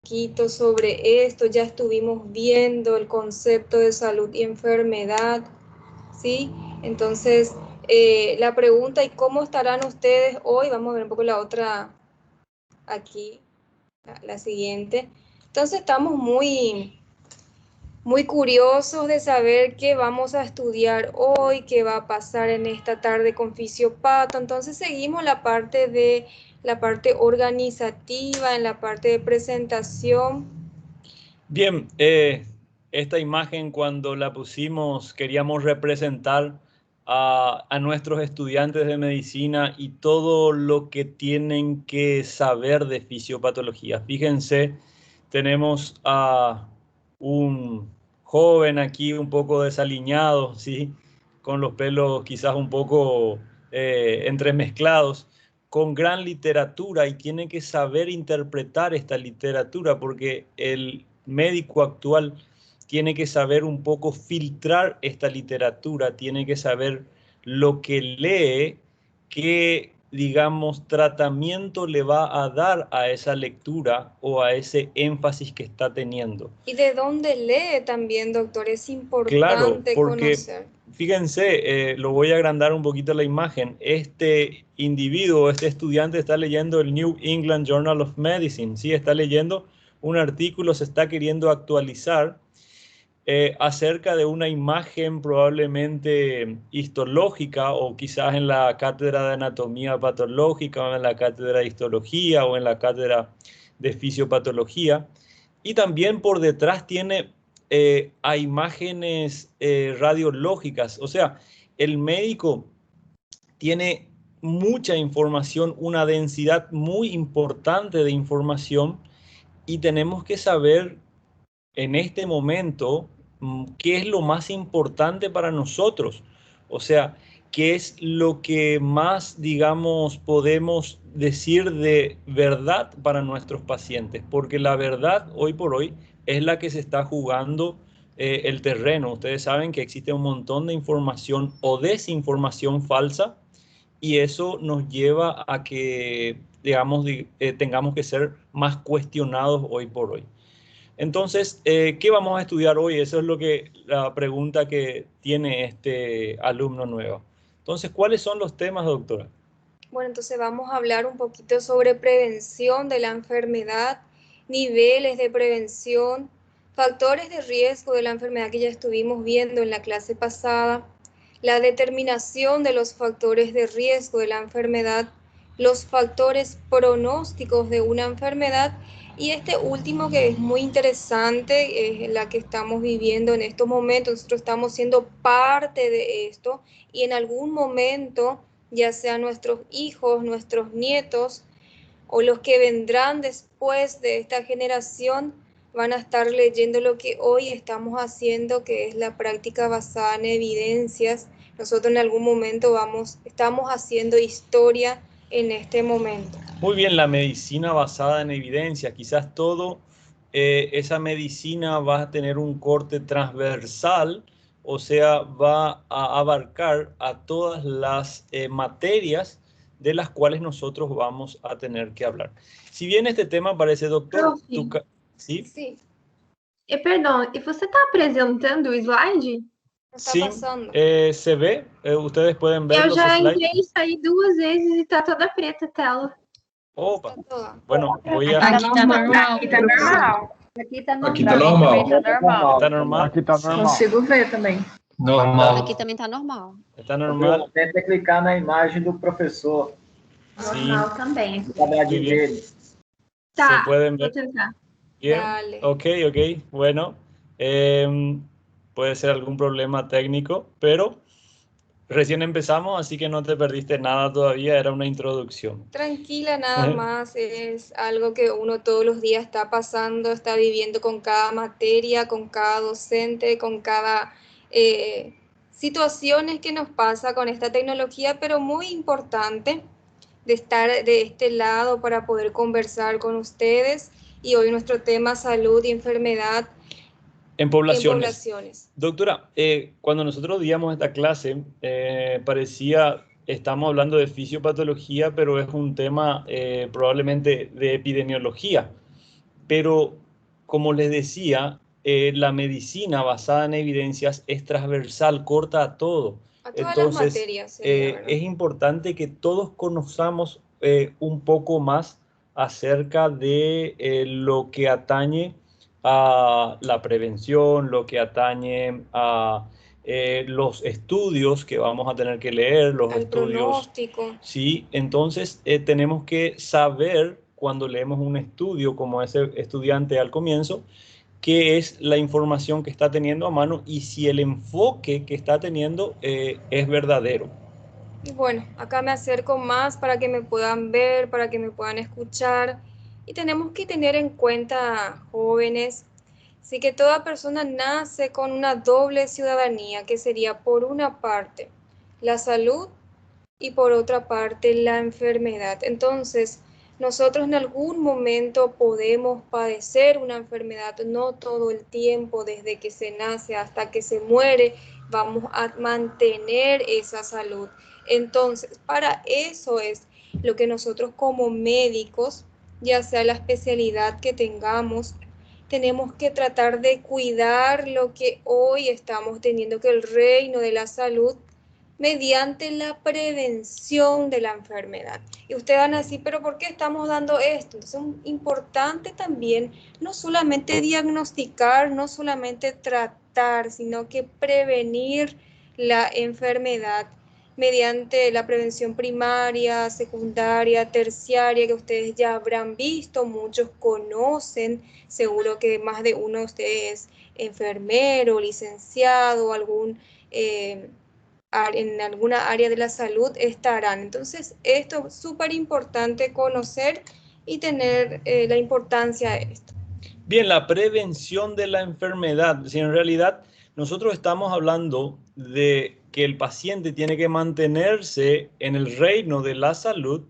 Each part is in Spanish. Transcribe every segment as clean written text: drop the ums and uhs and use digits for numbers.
poquito sobre esto, ya estuvimos viendo el concepto de salud y enfermedad, ¿sí? Entonces, la pregunta, ¿y cómo estarán ustedes hoy? Vamos a ver un poco la otra aquí, la siguiente. Entonces, estamos muy curiosos de saber qué vamos a estudiar hoy, qué va a pasar en esta tarde con Fisiopato. Entonces seguimos la parte organizativa, en la parte de presentación. Bien, esta imagen cuando la pusimos queríamos representar a nuestros estudiantes de medicina y todo lo que tienen que saber de fisiopatología. Fíjense, tenemos a un joven aquí un poco desaliñado, ¿sí? Con los pelos quizás un poco entremezclados, con gran literatura y tiene que saber interpretar esta literatura porque el médico actual tiene que saber un poco filtrar esta literatura, tiene que saber lo que lee, qué, digamos, tratamiento le va a dar a esa lectura o a ese énfasis que está teniendo. ¿Y de dónde lee también, doctor? Es Claro, importante porque conocer. fíjense, lo voy a agrandar un poquito la imagen. Este individuo, este estudiante está leyendo el New England Journal of Medicine, ¿sí? Está leyendo un artículo, se está queriendo actualizar acerca de una imagen probablemente histológica o quizás en la cátedra de anatomía patológica o en la cátedra de histología o en la cátedra de fisiopatología. Y también por detrás tiene a imágenes radiológicas. O sea, el médico tiene mucha información, una densidad muy importante de información y tenemos que saber en este momento qué es lo más importante para nosotros. O sea, qué es lo que más, digamos, podemos decir de verdad para nuestros pacientes, porque la verdad hoy por hoy es la que se está jugando el terreno. Ustedes saben que existe un montón de información o desinformación falsa y eso nos lleva a que, digamos, tengamos que ser más cuestionados hoy por hoy. Entonces, ¿qué vamos a estudiar hoy? Eso es la pregunta que tiene este alumno nuevo. Entonces, ¿cuáles son los temas, doctora? Bueno, entonces vamos a hablar un poquito sobre prevención de la enfermedad, niveles de prevención, factores de riesgo de la enfermedad que ya estuvimos viendo en la clase pasada, la determinación de los factores de riesgo de la enfermedad, los factores pronósticos de una enfermedad y este último que es muy interesante, es la que estamos viviendo en estos momentos. Nosotros estamos siendo parte de esto y en algún momento ya sean nuestros hijos, nuestros nietos o los que vendrán después de esta generación, van a estar leyendo lo que hoy estamos haciendo, que es la práctica basada en evidencias. Nosotros en algún momento estamos haciendo historia en este momento. Muy bien, la medicina basada en evidencia, quizás esa medicina va a tener un corte transversal, o sea, va a abarcar a todas las materias de las cuales nosotros vamos a tener que hablar. Si bien este tema parece, doctor, ¿sí? Sí. Perdão, e você está apresentando o slide? Está Sí, pasando. se ve, ustedes pueden ver Eu los já slides. entrei e saí 2 vezes e está toda preta a tela. Opa, bueno, voy a... Aqui tá normal. Aqui tá normal. Aqui tá normal. Aqui tá normal. Também tá normal. ¿Está normal? Aqui tá normal. Consigo ver também. Normal. Aqui também tá normal. ¿Está normal? Tenta clicar na imagem do professor. Normal também. Quadradinho Muy bien. dele. Tá, ¿Se pueden vou ver? tentar. Bien. Dale. Ok, bueno, puede ser algún problema técnico, pero recién empezamos, así que no te perdiste nada todavía, era una introducción. Tranquila, nada más, es algo que uno todos los días está pasando, está viviendo con cada materia, con cada docente, con cada situaciones que nos pasa con esta tecnología, pero muy importante de estar de este lado para poder conversar con ustedes. Y hoy nuestro tema salud y enfermedad en poblaciones. Doctora, cuando nosotros díamos esta clase, parecía, estamos hablando de fisiopatología, pero es un tema probablemente de epidemiología. pero como les decía, la medicina basada en evidencias es transversal, corta a todo. A todas las Entonces, materias sería, ¿verdad? es importante que todos conozcamos un poco más acerca de lo que atañe a la prevención, lo que atañe a los estudios que vamos a tener que leer, los Al estudios. pronóstico. Sí, entonces tenemos que saber cuando leemos un estudio como ese estudiante al comienzo, qué es la información que está teniendo a mano y si el enfoque que está teniendo es verdadero. Y bueno, acá me acerco más para que me puedan ver, para que me puedan escuchar. Y tenemos que tener en cuenta, jóvenes, sí que toda persona nace con una doble ciudadanía, que sería por una parte la salud y por otra parte la enfermedad. Entonces, nosotros en algún momento podemos padecer una enfermedad, no todo el tiempo, desde que se nace hasta que se muere, vamos a mantener esa salud. Entonces, para eso es lo que nosotros como médicos, ya sea la especialidad que tengamos, tenemos que tratar de cuidar lo que hoy estamos teniendo, que el reino de la salud mediante la prevención de la enfermedad. Y ustedes van a decir, pero ¿por qué estamos dando esto? Entonces es importante también no solamente diagnosticar, no solamente tratar, sino que prevenir la enfermedad mediante la prevención primaria, secundaria, terciaria, que ustedes ya habrán visto, muchos conocen, seguro que más de uno de ustedes es enfermero, licenciado, algún en alguna área de la salud estarán. Entonces, esto es súper importante conocer y tener la importancia de esto. Bien, la prevención de la enfermedad. Si en realidad nosotros estamos hablando de que el paciente tiene que mantenerse en el reino de la salud,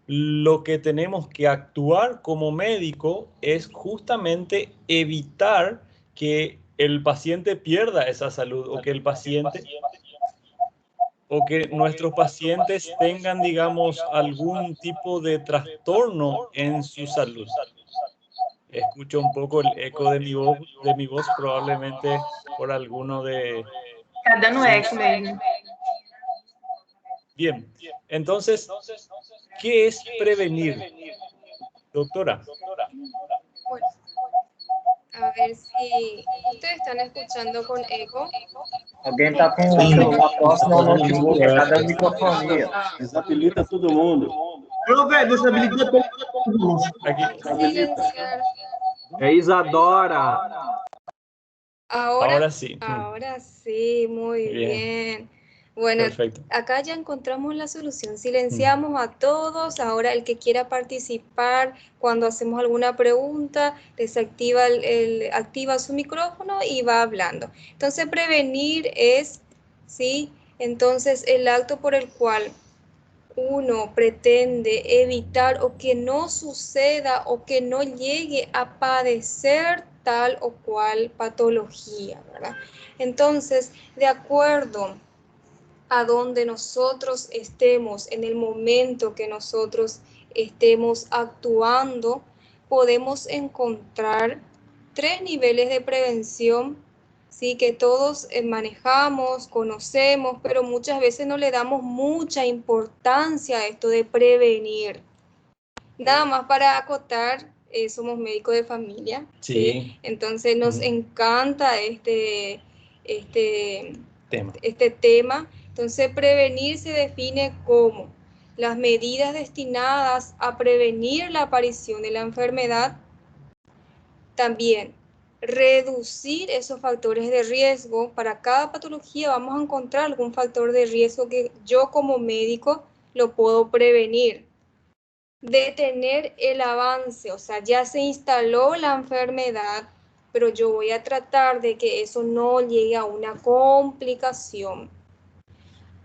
lo que tenemos que actuar como médico es justamente evitar que el paciente pierda esa salud o que el paciente o que nuestros pacientes tengan, digamos, algún tipo de trastorno en su salud. Escucho un poco el eco de mi voz probablemente por alguno de... Tá dando eco mesmo. Bien, entonces, ¿qué es prevenir, doctora? Bueno, a ver si ustedes están escuchando con eco. Alguém está com o próximo ao notebook, é cada microfonia. Desabilita todo mundo. Ô, velho, desabilita todo mundo. Aquí. Silenciar. É Isadora. Ahora sí. Ahora sí, muy bien. Bueno, Perfecto. acá ya encontramos la solución. Silenciamos a todos. Ahora el que quiera participar, cuando hacemos alguna pregunta, desactiva activa su micrófono y va hablando. Entonces, prevenir es, ¿sí? Entonces, el acto por el cual uno pretende evitar o que no suceda o que no llegue a padecer tal o cual patología, ¿verdad? Entonces, de acuerdo a donde nosotros estemos, en el momento que nosotros estemos actuando, podemos encontrar 3 niveles de prevención, sí, que todos manejamos, conocemos, pero muchas veces no le damos mucha importancia a esto de prevenir. Nada más para acotar, somos médicos de familia, ¿sí? Entonces nos encanta este tema. Entonces, prevenir se define como las medidas destinadas a prevenir la aparición de la enfermedad, también reducir esos factores de riesgo. Para cada patología vamos a encontrar algún factor de riesgo que yo como médico lo puedo prevenir. Detener el avance, o sea, ya se instaló la enfermedad, pero yo voy a tratar de que eso no llegue a una complicación.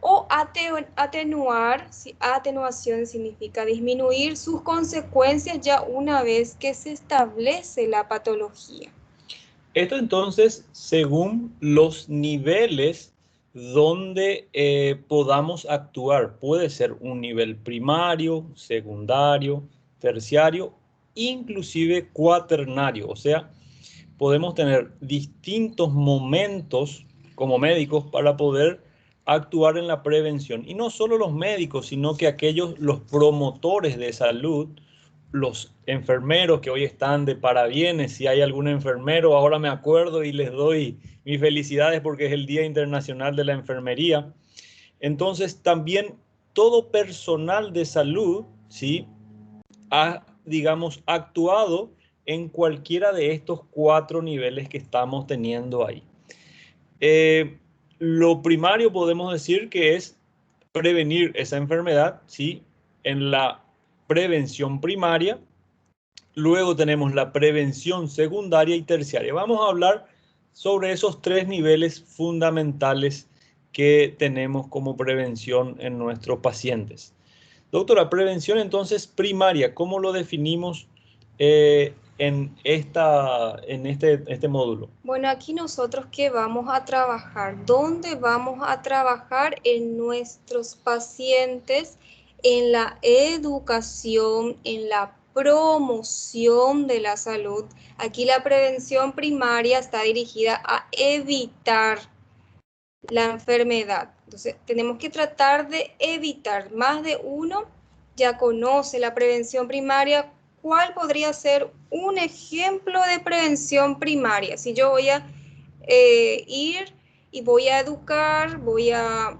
O atenuar, atenuación significa disminuir sus consecuencias ya una vez que se establece la patología. Esto entonces, según los niveles donde podamos actuar, puede ser un nivel primario, secundario, terciario inclusive cuaternario, o sea, podemos tener distintos momentos como médicos para poder actuar en la prevención. Y no solo los médicos, sino que los promotores de salud, los enfermeros que hoy están de parabienes, si hay algún enfermero, ahora me acuerdo y les doy mis felicidades porque es el Día Internacional de la Enfermería. Entonces, también todo personal de salud, ¿sí?, ha, digamos, actuado en cualquiera de estos 4 niveles que estamos teniendo ahí. Lo primario podemos decir que es prevenir esa enfermedad, ¿sí?, en la prevención primaria. Luego tenemos la prevención secundaria y terciaria. Vamos a hablar sobre esos 3 niveles fundamentales que tenemos como prevención en nuestros pacientes. Doctora, prevención entonces primaria, ¿cómo lo definimos en este módulo? Bueno, aquí nosotros ¿qué vamos a trabajar? ¿Dónde vamos a trabajar? En nuestros pacientes, en la educación, en la promoción de la salud. Aquí la prevención primaria está dirigida a evitar la enfermedad. Entonces, tenemos que tratar de evitar. Más de uno ya conoce la prevención primaria. ¿Cuál podría ser un ejemplo de prevención primaria? Si yo voy a ir y voy a educar, voy a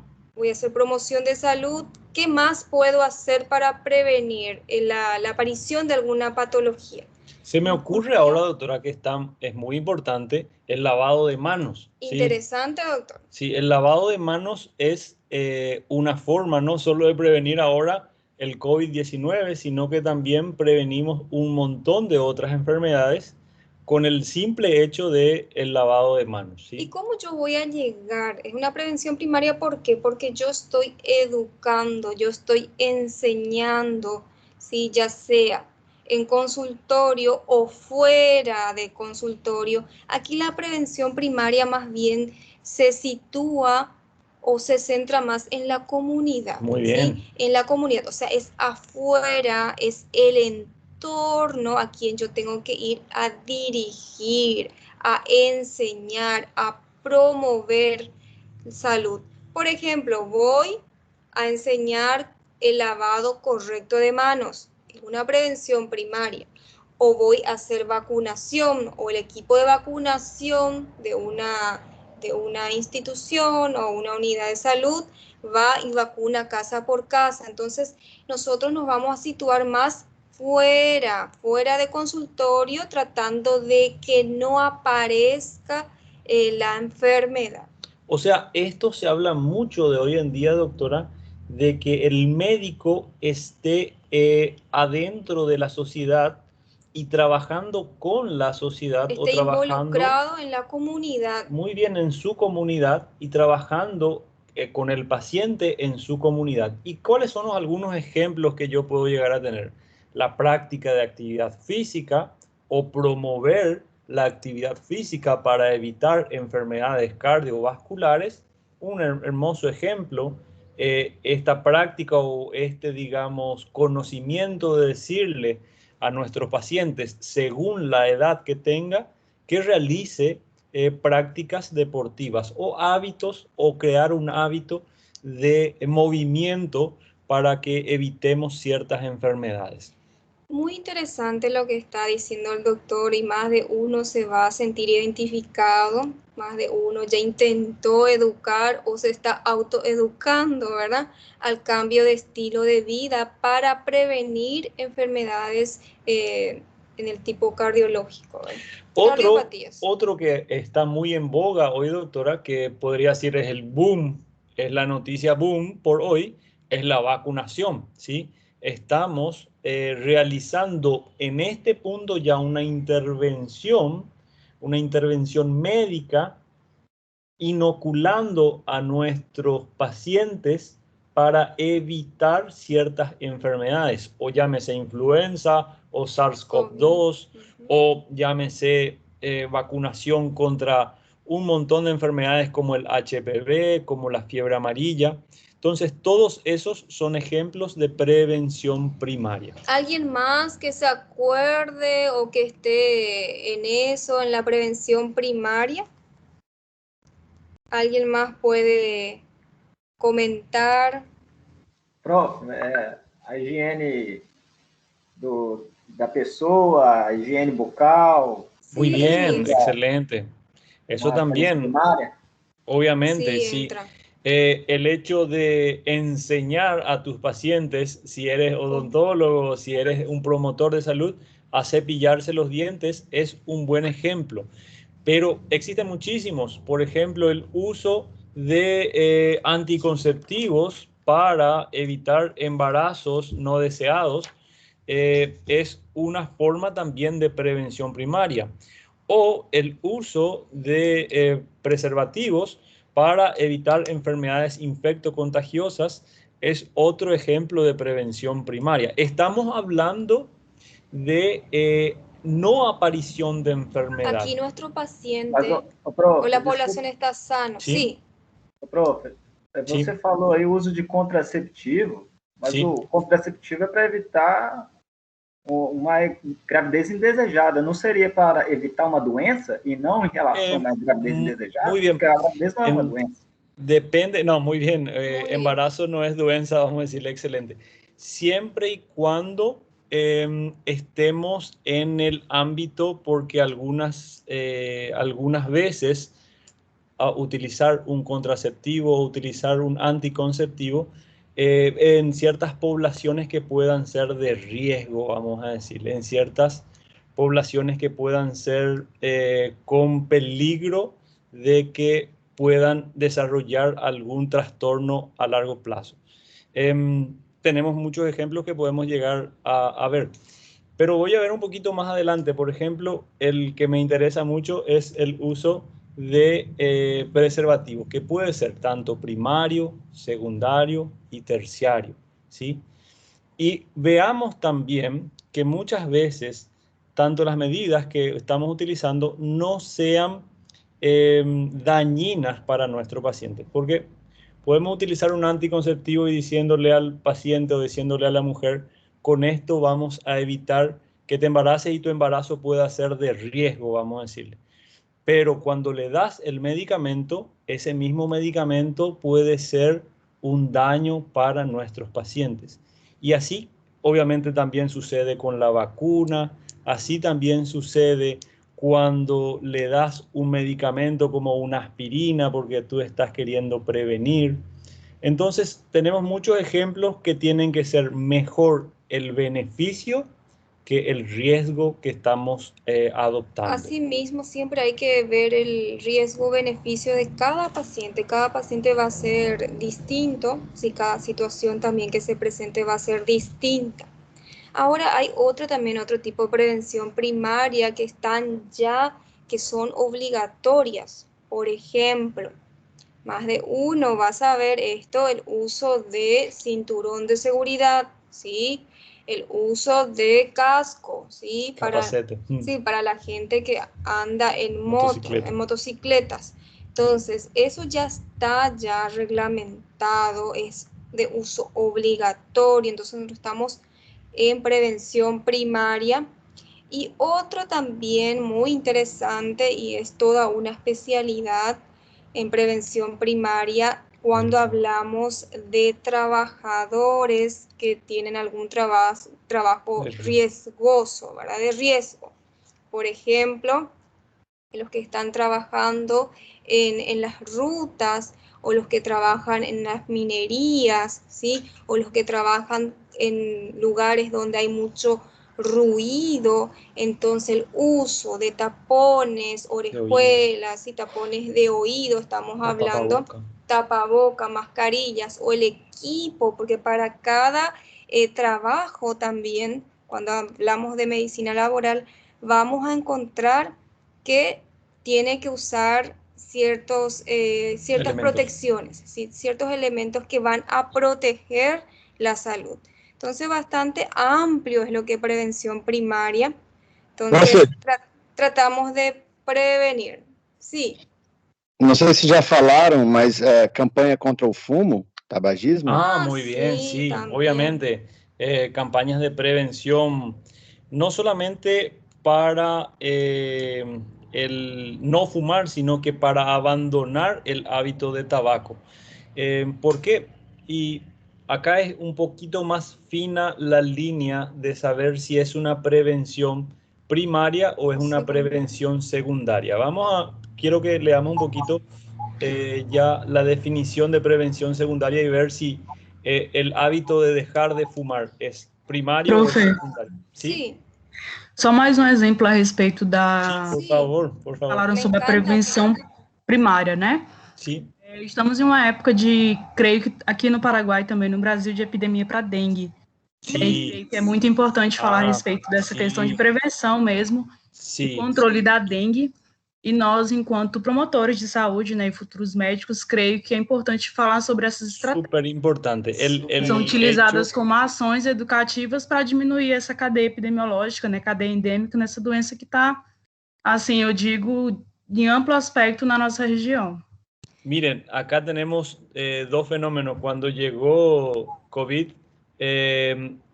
hacer promoción de salud, ¿qué más puedo hacer para prevenir la aparición de alguna patología? Se me ocurre ahora, doctora, que es muy importante el lavado de manos. Interesante, ¿sí? Doctor. Sí, el lavado de manos es una forma no solo de prevenir ahora el COVID-19, sino que también prevenimos un montón de otras enfermedades con el simple hecho del lavado de manos, ¿sí? ¿Y cómo yo voy a llegar? Es una prevención primaria, ¿por qué? Porque yo estoy educando, yo estoy enseñando, ¿sí? Ya sea en consultorio o fuera de consultorio. Aquí la prevención primaria más bien se sitúa o se centra más en la comunidad. Muy bien. ¿Sí? En la comunidad, o sea, es afuera, es el entorno a quien yo tengo que ir a dirigir, a enseñar, a promover salud. Por ejemplo, voy a enseñar el lavado correcto de manos, es una prevención primaria. O voy a hacer vacunación, o el equipo de vacunación de una institución o una unidad de salud va y vacuna casa por casa. Entonces, nosotros nos vamos a situar más fuera de consultorio, tratando de que no aparezca la enfermedad. O sea, esto se habla mucho de hoy en día, doctora, de que el médico esté adentro de la sociedad y trabajando con la sociedad Esté o trabajando involucrado en la comunidad. Muy bien en su comunidad y trabajando con el paciente en su comunidad. ¿Y cuáles son algunos ejemplos que yo puedo llegar a tener? La práctica de actividad física o promover la actividad física para evitar enfermedades cardiovasculares. Un hermoso ejemplo, esta práctica o digamos, conocimiento de decirle a nuestros pacientes, según la edad que tenga, que realice prácticas deportivas o hábitos o crear un hábito de movimiento para que evitemos ciertas enfermedades. Muy interesante lo que está diciendo el doctor, y más de uno se va a sentir identificado, más de uno ya intentó educar o se está autoeducando, ¿verdad? Al cambio de estilo de vida para prevenir enfermedades en el tipo cardiológico, ¿verdad? Otro que está muy en boga hoy, doctora, que podría decir es el boom, es la noticia boom por hoy, es la vacunación, ¿sí? Estamos realizando en este punto ya una intervención médica, inoculando a nuestros pacientes para evitar ciertas enfermedades, o llámese influenza o SARS-CoV-2, o llámese vacunación contra un montón de enfermedades como el HPV, como la fiebre amarilla. Entonces, todos esos son ejemplos de prevención primaria. ¿Alguien más que se acuerde o que esté en eso, en la prevención primaria? ¿Alguien más puede comentar? Prof, a higiene da pessoa, a higiene bucal. Muy Sí, bien, excelente. Eso también, Primária. obviamente, sí, sí. entra. El hecho de enseñar a tus pacientes, si eres odontólogo, si eres un promotor de salud, a cepillarse los dientes es un buen ejemplo. Pero existen muchísimos. Por ejemplo, el uso de anticonceptivos para evitar embarazos no deseados es una forma también de prevención primaria. O el uso de preservativos para evitar enfermedades infectocontagiosas es otro ejemplo de prevención primaria. Estamos hablando de no aparición de enfermedad. Aquí nuestro Mas, paciente prof, o la desculpa, población está sano. Sí. Sí, prof, você Sí. falou aí o uso de contraceptivo, mas Sí. o contraceptivo é para evitar uma gravidez indesejada. Não seria para evitar uma doença e não em relação a uma gravidez indesejada? Muy bien. Porque a gravidez não é uma doença. Depende, no, muy bien. Muy bien. Embarazo no es doença, vamos a decirle, excelente. Siempre y cuando estemos en el ámbito, porque algunas veces utilizar un contraceptivo o utilizar un anticonceptivo en ciertas poblaciones que puedan ser de riesgo, vamos a decirle, en ciertas poblaciones que puedan ser con peligro de que puedan desarrollar algún trastorno a largo plazo. Tenemos muchos ejemplos que podemos llegar a ver, pero voy a ver un poquito más adelante. Por ejemplo, el que me interesa mucho es el uso de preservativo, que puede ser tanto primario, secundario y terciario, ¿sí? Y veamos también que muchas veces tanto las medidas que estamos utilizando no sean dañinas para nuestro paciente, porque podemos utilizar un anticonceptivo y diciéndole al paciente o diciéndole a la mujer, con esto vamos a evitar que te embaraces y tu embarazo pueda ser de riesgo, vamos a decirle. Pero cuando le das el medicamento, ese mismo medicamento puede ser un daño para nuestros pacientes. Y así, obviamente, también sucede con la vacuna, así también sucede cuando le das un medicamento como una aspirina porque tú estás queriendo prevenir. Entonces, tenemos muchos ejemplos que tienen que ser mejor el beneficio que el riesgo que estamos adoptando. Asimismo, siempre hay que ver el riesgo-beneficio de cada paciente. Cada paciente va a ser distinto, si cada situación también que se presente va a ser distinta. Ahora hay otro tipo de prevención primaria que están ya, que son obligatorias. Por ejemplo, más de uno va a saber esto, el uso de cinturón de seguridad, ¿sí? El uso de casco, ¿sí? Capacete. Para la gente que anda en moto, en motocicletas. Entonces, eso ya está ya reglamentado, es de uso obligatorio, entonces nosotros estamos en prevención primaria. Y otro también muy interesante, y es toda una especialidad en prevención primaria, cuando hablamos de trabajadores que tienen algún trabajo riesgoso, ¿verdad? De riesgo. Por ejemplo, los que están trabajando en las rutas, o los que trabajan en las minerías, ¿sí? O los que trabajan en lugares donde hay mucho ruido, entonces el uso de tapones, orejuelas y tapones de oído, estamos hablando, tapaboca, mascarillas o el equipo, porque para cada trabajo también, cuando hablamos de medicina laboral, vamos a encontrar que tiene que usar ciertas protecciones, ¿sí? Ciertos elementos que van a proteger la salud. Entonces, bastante amplio es lo que es prevención primaria. Entonces, tratamos de prevenir. Sí. Não sei se já falaram, mas campanha contra o fumo, tabagismo. Ah, muy bien, sí, sí, también. obviamente. Campañas de prevención, no solamente para el no fumar, sino que para abandonar el hábito de tabaco. ¿Por qué? Y acá es un poquito más fina la línea de saber si es una prevención primaria o es una Secundaria. prevención secundaria. Quiero que leamos un poquito ya la definición de prevención secundaria y ver si el hábito de dejar de fumar es primario o es Profe, secundario. ¿Sí? Sí, só mais um exemplo a respeito Sí, da. por sí, favor, por favor. Falaram me sobre a encanta. prevenção primária, né? Sí, Estamos em uma época de, creio que aqui no Paraguai também, no Brasil, de epidemia para dengue. E sí. creio que é muito importante falar a Ah, respeito dessa questão de sí, prevenção mesmo, e sí. controle da dengue. E nós, enquanto promotores de saúde, né, e futuros médicos, creio que é importante falar sobre essas estratégias Súper importante. que são utilizadas como ações educativas para diminuir essa cadeia epidemiológica, né, cadeia endêmica nessa doença que está, assim, eu digo, em amplo aspecto na nossa região. Miren, acá tenemos dos fenómenos. Cuando llegó COVID,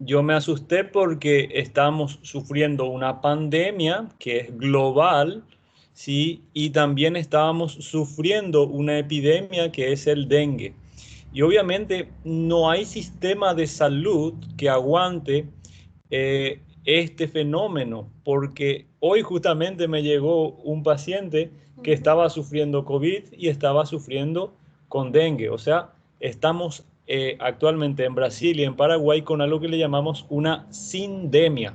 yo me asusté porque estamos sufriendo una pandemia que es global, ¿sí? Y también estábamos sufriendo una epidemia que es el dengue. Y obviamente no hay sistema de salud que aguante este fenómeno, porque hoy justamente me llegó un paciente que estaba sufriendo COVID y estaba sufriendo con dengue. O sea, estamos actualmente en Brasil y en Paraguay con algo que le llamamos una sindemia,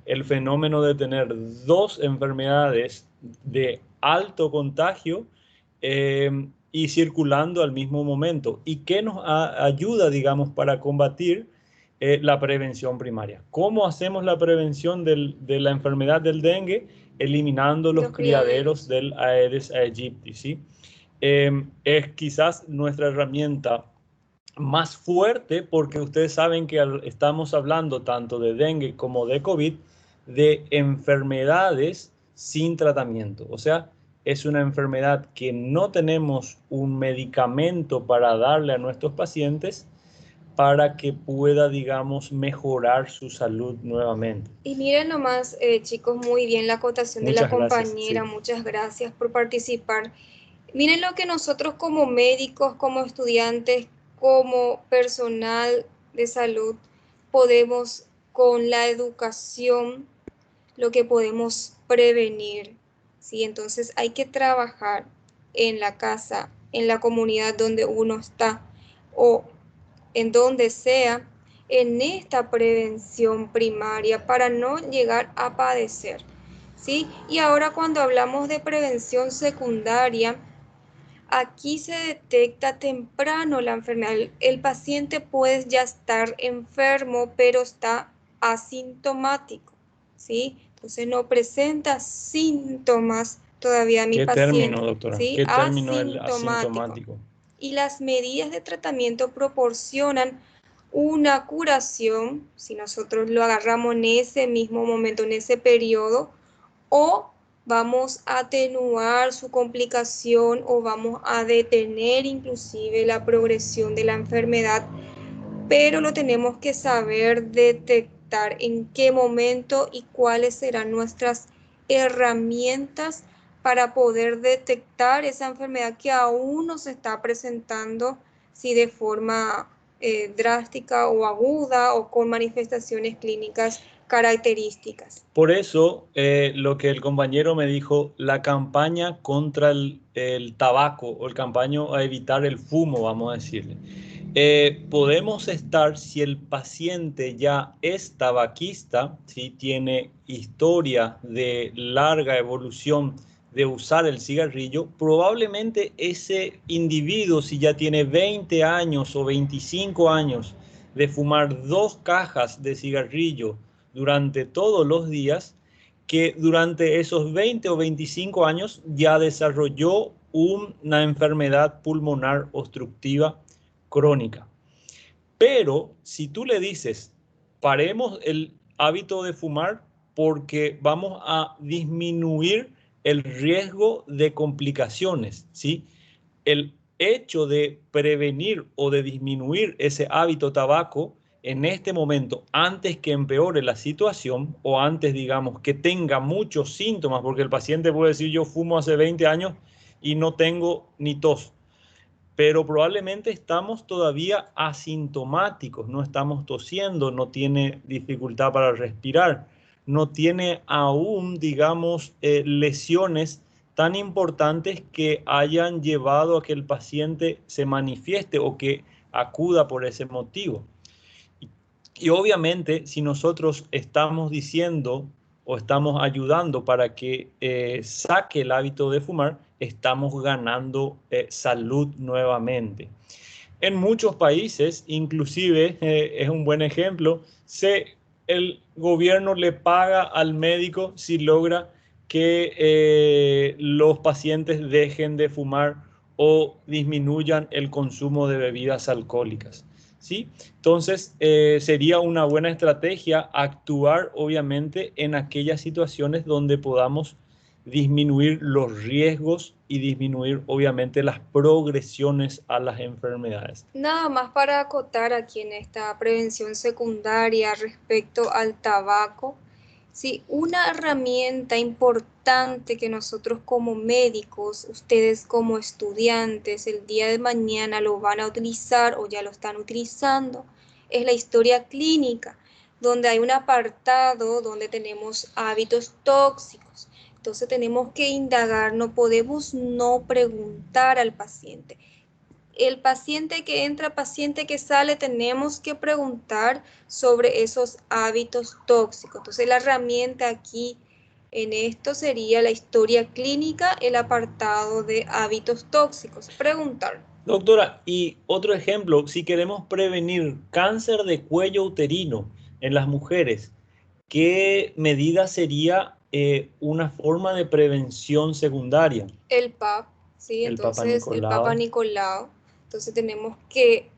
el fenómeno de tener dos enfermedades de alto contagio y circulando al mismo momento. ¿Y qué nos ayuda, digamos, para combatir la prevención primaria? ¿Cómo hacemos la prevención de la enfermedad del dengue? Eliminando los criaderos del Aedes aegypti, ¿sí? Es quizás nuestra herramienta más fuerte porque ustedes saben que estamos hablando tanto de dengue como de COVID, de enfermedades sin tratamiento. O sea, es una enfermedad que no tenemos un medicamento para darle a nuestros pacientes para que pueda, digamos, mejorar su salud nuevamente. Y miren nomás, chicos, muy bien la acotación de la Muchas gracias, compañera. sí. Muchas gracias por participar. Miren lo que nosotros como médicos, como estudiantes, como personal de salud, podemos con la educación, lo que podemos prevenir, ¿sí? Entonces hay que trabajar en la casa, en la comunidad donde uno está o en donde sea, en esta prevención primaria para no llegar a padecer, ¿sí? Y ahora cuando hablamos de prevención secundaria, aquí se detecta temprano la enfermedad. El paciente puede ya estar enfermo, pero está asintomático, ¿sí? Entonces no presenta síntomas todavía mi ¿Qué paciente, término, doctora? ¿sí? ¿Qué término es el Asintomático. asintomático? Y las medidas de tratamiento proporcionan una curación, si nosotros lo agarramos en ese mismo momento, en ese periodo, o vamos a atenuar su complicación o vamos a detener inclusive la progresión de la enfermedad, pero lo tenemos que saber detectar en qué momento y cuáles serán nuestras herramientas para poder detectar esa enfermedad que aún nos está presentando, si de forma drástica o aguda o con manifestaciones clínicas características. Por eso, lo que el compañero me dijo, la campaña contra el tabaco o el campaña a evitar el fumo, vamos a decirle. Podemos estar, si el paciente ya es tabaquista, si tiene historia de larga evolución de usar el cigarrillo, probablemente ese individuo, si ya tiene 20 años o 25 años de fumar 2 cajas de cigarrillo durante todos los días, que durante esos 20 o 25 años ya desarrolló una enfermedad pulmonar obstructiva crónica. Pero si tú le dices, paremos el hábito de fumar porque vamos a disminuir el riesgo de complicaciones, ¿sí? hecho de prevenir o de disminuir ese hábito tabaco en este momento, antes que empeore la situación o antes, digamos, que tenga muchos síntomas, porque el paciente puede decir yo fumo hace 20 años y no tengo ni tos, pero probablemente estamos todavía asintomáticos, no estamos tosiendo, no tiene dificultad para respirar, no tiene aún, digamos, lesiones tan importantes que hayan llevado a que el paciente se manifieste o que acuda por ese motivo. Y obviamente, si nosotros estamos diciendo o estamos ayudando para que saque el hábito de fumar, estamos ganando salud nuevamente. En muchos países, inclusive, es un buen ejemplo, el gobierno le paga al médico si logra que los pacientes dejen de fumar o disminuyan el consumo de bebidas alcohólicas, ¿sí? Entonces, sería una buena estrategia actuar, obviamente, en aquellas situaciones donde podamos disminuir los riesgos y disminuir, obviamente, las progresiones a las enfermedades. Nada más para acotar aquí en esta prevención secundaria respecto al tabaco. Sí, una herramienta importante que nosotros como médicos, ustedes como estudiantes, el día de mañana lo van a utilizar o ya lo están utilizando, es la historia clínica, donde hay un apartado donde tenemos hábitos tóxicos. Entonces tenemos que indagar, no podemos no preguntar al paciente. El paciente que entra, paciente que sale, tenemos que preguntar sobre esos hábitos tóxicos. Entonces la herramienta aquí en esto sería la historia clínica, el apartado de hábitos tóxicos. Preguntar. Doctora, y otro ejemplo, si queremos prevenir cáncer de cuello uterino en las mujeres, ¿qué medida sería una forma de prevención secundaria? El PAP, ¿sí? Entonces el Papa Nicolau. Entonces tenemos que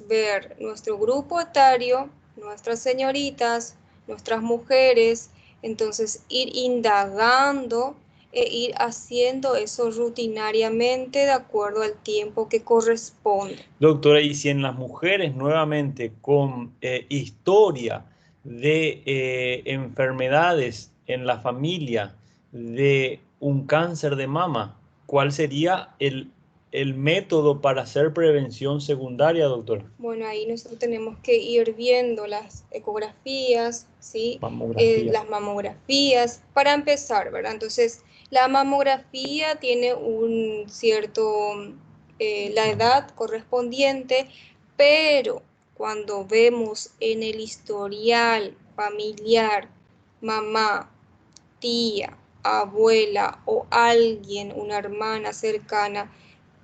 ver nuestro grupo etario, nuestras señoritas, nuestras mujeres, entonces ir indagando e ir haciendo eso rutinariamente de acuerdo al tiempo que corresponde. Doctora, y si en las mujeres nuevamente con historia de enfermedades en la familia, de un cáncer de mama, ¿cuál sería el método para hacer prevención secundaria, doctora? Bueno, ahí nosotros tenemos que ir viendo las ecografías, ¿sí? Las mamografías, para empezar, ¿verdad? Entonces, la mamografía tiene un cierto, la edad correspondiente, pero cuando vemos en el historial familiar, mamá, tía, abuela o alguien, una hermana cercana,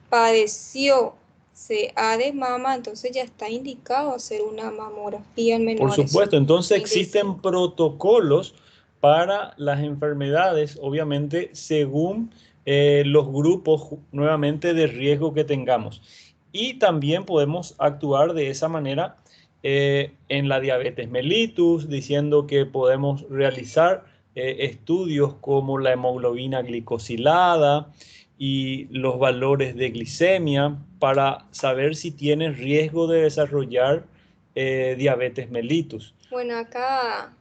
padeció CA de mama, entonces ya está indicado hacer una mamografía en menores. Por supuesto, entonces existen protocolos para las enfermedades, obviamente, según los grupos nuevamente de riesgo que tengamos. Y también podemos actuar de esa manera en la diabetes mellitus, diciendo que podemos realizar estudios como la hemoglobina glicosilada y los valores de glicemia para saber si tienen riesgo de desarrollar diabetes mellitus. Bueno, acá,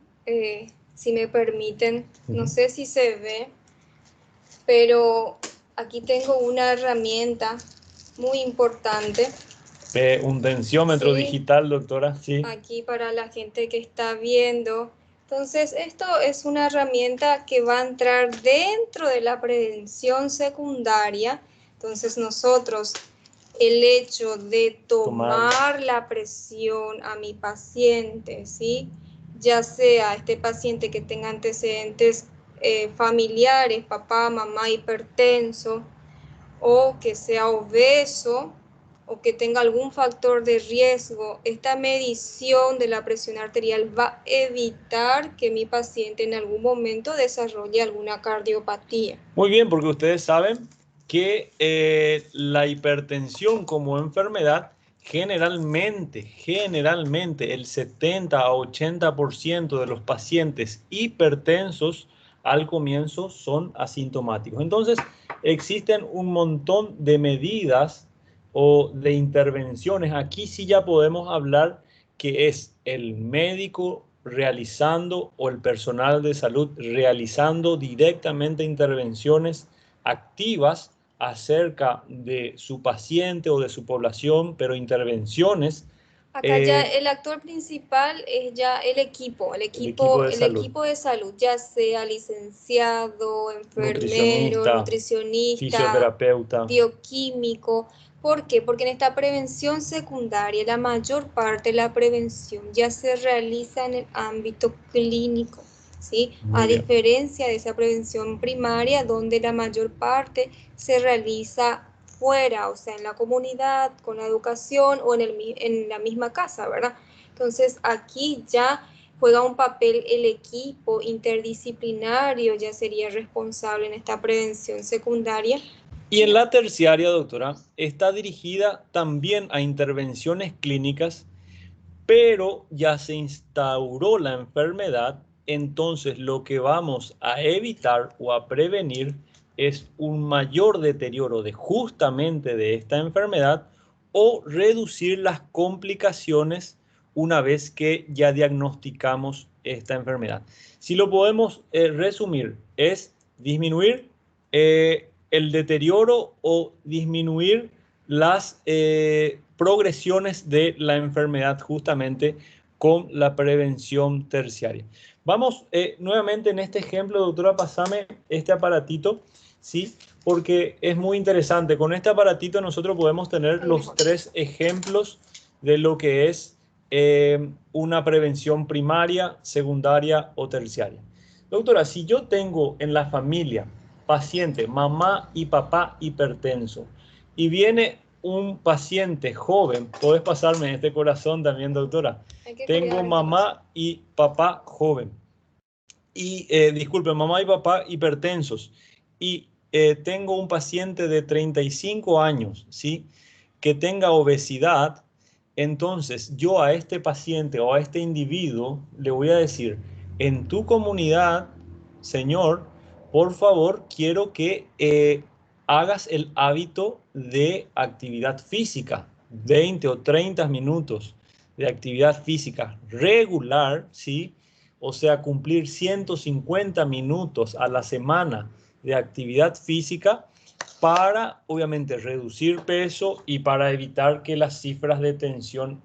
si me permiten, no sé si se ve, pero aquí tengo una herramienta muy importante. Un tensiómetro digital, doctora. Sí. Aquí para la gente que está viendo. Entonces, esto es una herramienta que va a entrar dentro de la prevención secundaria. Entonces, nosotros, el hecho de tomar la presión a mi paciente, ¿sí? Ya sea este paciente que tenga antecedentes familiares, papá, mamá hipertenso, o que sea obeso, o que tenga algún factor de riesgo, esta medición de la presión arterial va a evitar que mi paciente en algún momento desarrolle alguna cardiopatía. Muy bien, porque ustedes saben que la hipertensión como enfermedad generalmente el 70 a 80% de los pacientes hipertensos al comienzo son asintomáticos. Entonces, existen un montón de medidas o de intervenciones, aquí sí ya podemos hablar que es el médico realizando o el personal de salud realizando directamente intervenciones activas acerca de su paciente o de su población, pero intervenciones. Acá ya el actor principal es ya el equipo de salud, ya sea licenciado, enfermero, nutricionista, fisioterapeuta, bioquímico. ¿Por qué? Porque en esta prevención secundaria, la mayor parte de la prevención ya se realiza en el ámbito clínico, ¿sí? A diferencia de esa prevención primaria, donde la mayor parte se realiza fuera, o sea, en la comunidad, con la educación o en la misma casa, ¿verdad? Entonces, aquí ya juega un papel el equipo interdisciplinario, ya sería responsable en esta prevención secundaria. Y en la terciaria, doctora, está dirigida también a intervenciones clínicas, pero ya se instauró la enfermedad, entonces lo que vamos a evitar o a prevenir es un mayor deterioro de justamente de esta enfermedad o reducir las complicaciones una vez que ya diagnosticamos esta enfermedad. Si lo podemos resumir, es disminuir el deterioro o disminuir las progresiones de la enfermedad justamente con la prevención terciaria. Vamos nuevamente en este ejemplo, doctora, pasame este aparatito, ¿sí? Porque es muy interesante. Con este aparatito nosotros podemos tener los 3 ejemplos de lo que es una prevención primaria, secundaria o terciaria. Doctora, si yo tengo en la familia paciente, mamá y papá hipertenso, y viene un paciente joven, ¿puedes pasarme este corazón también, doctora? Tengo mamá y papá joven. Y, disculpe, mamá y papá hipertensos. Y tengo un paciente de 35 años, ¿sí? Que tenga obesidad. Entonces, yo a este paciente o a este individuo le voy a decir, en tu comunidad, señor, por favor, quiero que hagas el hábito de actividad física, 20 o 30 minutos de actividad física regular, ¿sí? O sea, cumplir 150 minutos a la semana de actividad física para, obviamente, reducir peso y para evitar que las cifras de tensión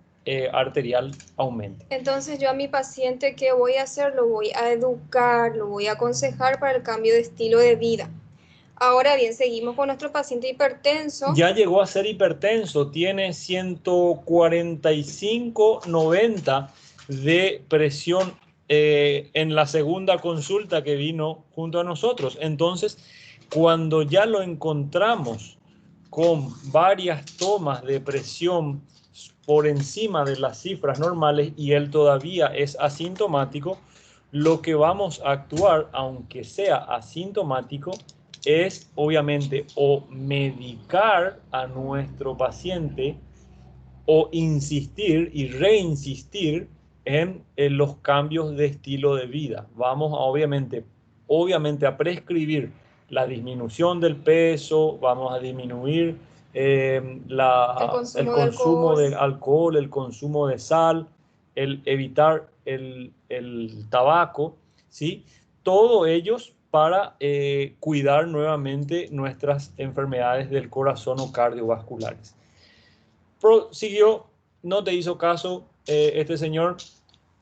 arterial aumenten. Entonces yo a mi paciente, ¿qué voy a hacer? Lo voy a educar, lo voy a aconsejar para el cambio de estilo de vida. Ahora bien, seguimos con nuestro paciente hipertenso. Ya llegó a ser hipertenso, tiene 145/90 de presión en la segunda consulta que vino junto a nosotros. Entonces, cuando ya lo encontramos con varias tomas de presión por encima de las cifras normales y él todavía es asintomático, lo que vamos a actuar, aunque sea asintomático, es obviamente o medicar a nuestro paciente o insistir y reinsistir en los cambios de estilo de vida. Vamos a obviamente a prescribir la disminución del peso, vamos a disminuir el consumo de alcohol, el consumo de sal, el evitar el tabaco, ¿sí? Todo ellos para cuidar nuevamente nuestras enfermedades del corazón o cardiovasculares. Prosiguió, no te hizo caso este señor.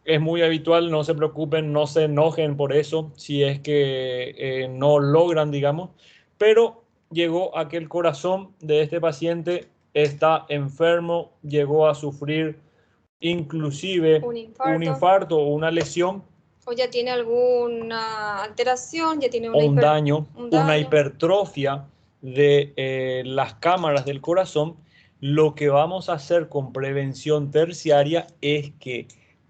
Es muy habitual, no se preocupen, no se enojen por eso, si es que no logran, digamos, pero llegó a que el corazón de este paciente está enfermo, llegó a sufrir inclusive un infarto o una lesión. O ya tiene alguna alteración, ya tiene un daño, una hipertrofia de las cámaras del corazón. Lo que vamos a hacer con prevención terciaria es que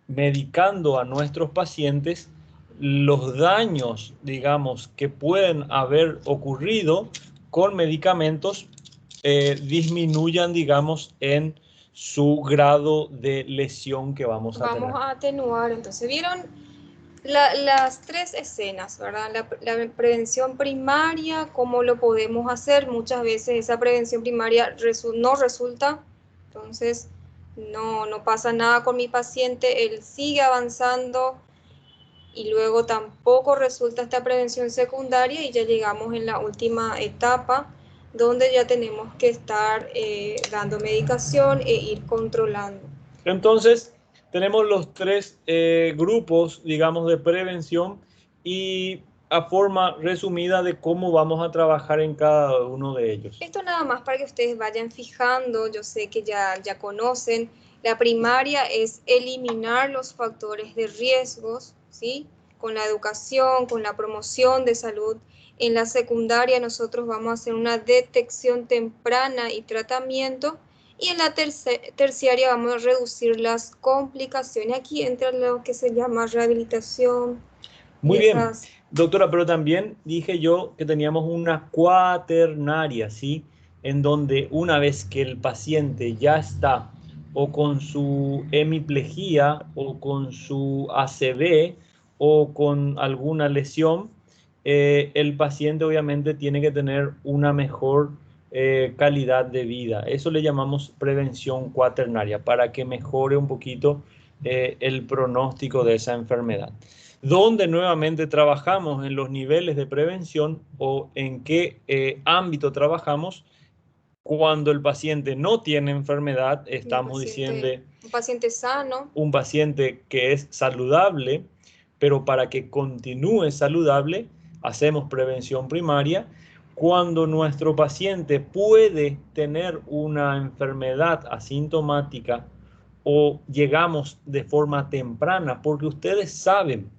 medicando a nuestros pacientes, los daños, digamos, que pueden haber ocurrido con medicamentos disminuyan, digamos, en su grado de lesión que vamos a tener. Vamos a atenuar. Entonces, ¿vieron? Las tres escenas, ¿verdad? La prevención primaria, ¿cómo lo podemos hacer? Muchas veces esa prevención primaria no resulta, entonces no pasa nada con mi paciente, él sigue avanzando y luego tampoco resulta esta prevención secundaria y ya llegamos en la última etapa donde ya tenemos que estar dando medicación e ir controlando. Entonces, tenemos los tres grupos, digamos, de prevención y a forma resumida de cómo vamos a trabajar en cada uno de ellos. Esto nada más para que ustedes vayan fijando, yo sé que ya conocen, la primaria es eliminar los factores de riesgos, ¿sí? Con la educación, con la promoción de salud. En la secundaria nosotros vamos a hacer una detección temprana y tratamiento. Y en la terciaria vamos a reducir las complicaciones. Aquí entra lo que se llama rehabilitación. Muy bien, doctora, pero también dije yo que teníamos una cuaternaria, ¿sí? En donde una vez que el paciente ya está o con su hemiplegia o con su ACV o con alguna lesión, el paciente obviamente tiene que tener una mejor calidad de vida. Eso le llamamos prevención cuaternaria, para que mejore un poquito el pronóstico de esa enfermedad. Donde nuevamente trabajamos en los niveles de prevención o en qué ámbito trabajamos cuando el paciente no tiene enfermedad, estamos diciendo un paciente sano, un paciente que es saludable, pero para que continúe saludable hacemos prevención primaria. Cuando nuestro paciente puede tener una enfermedad asintomática o llegamos de forma temprana, porque ustedes saben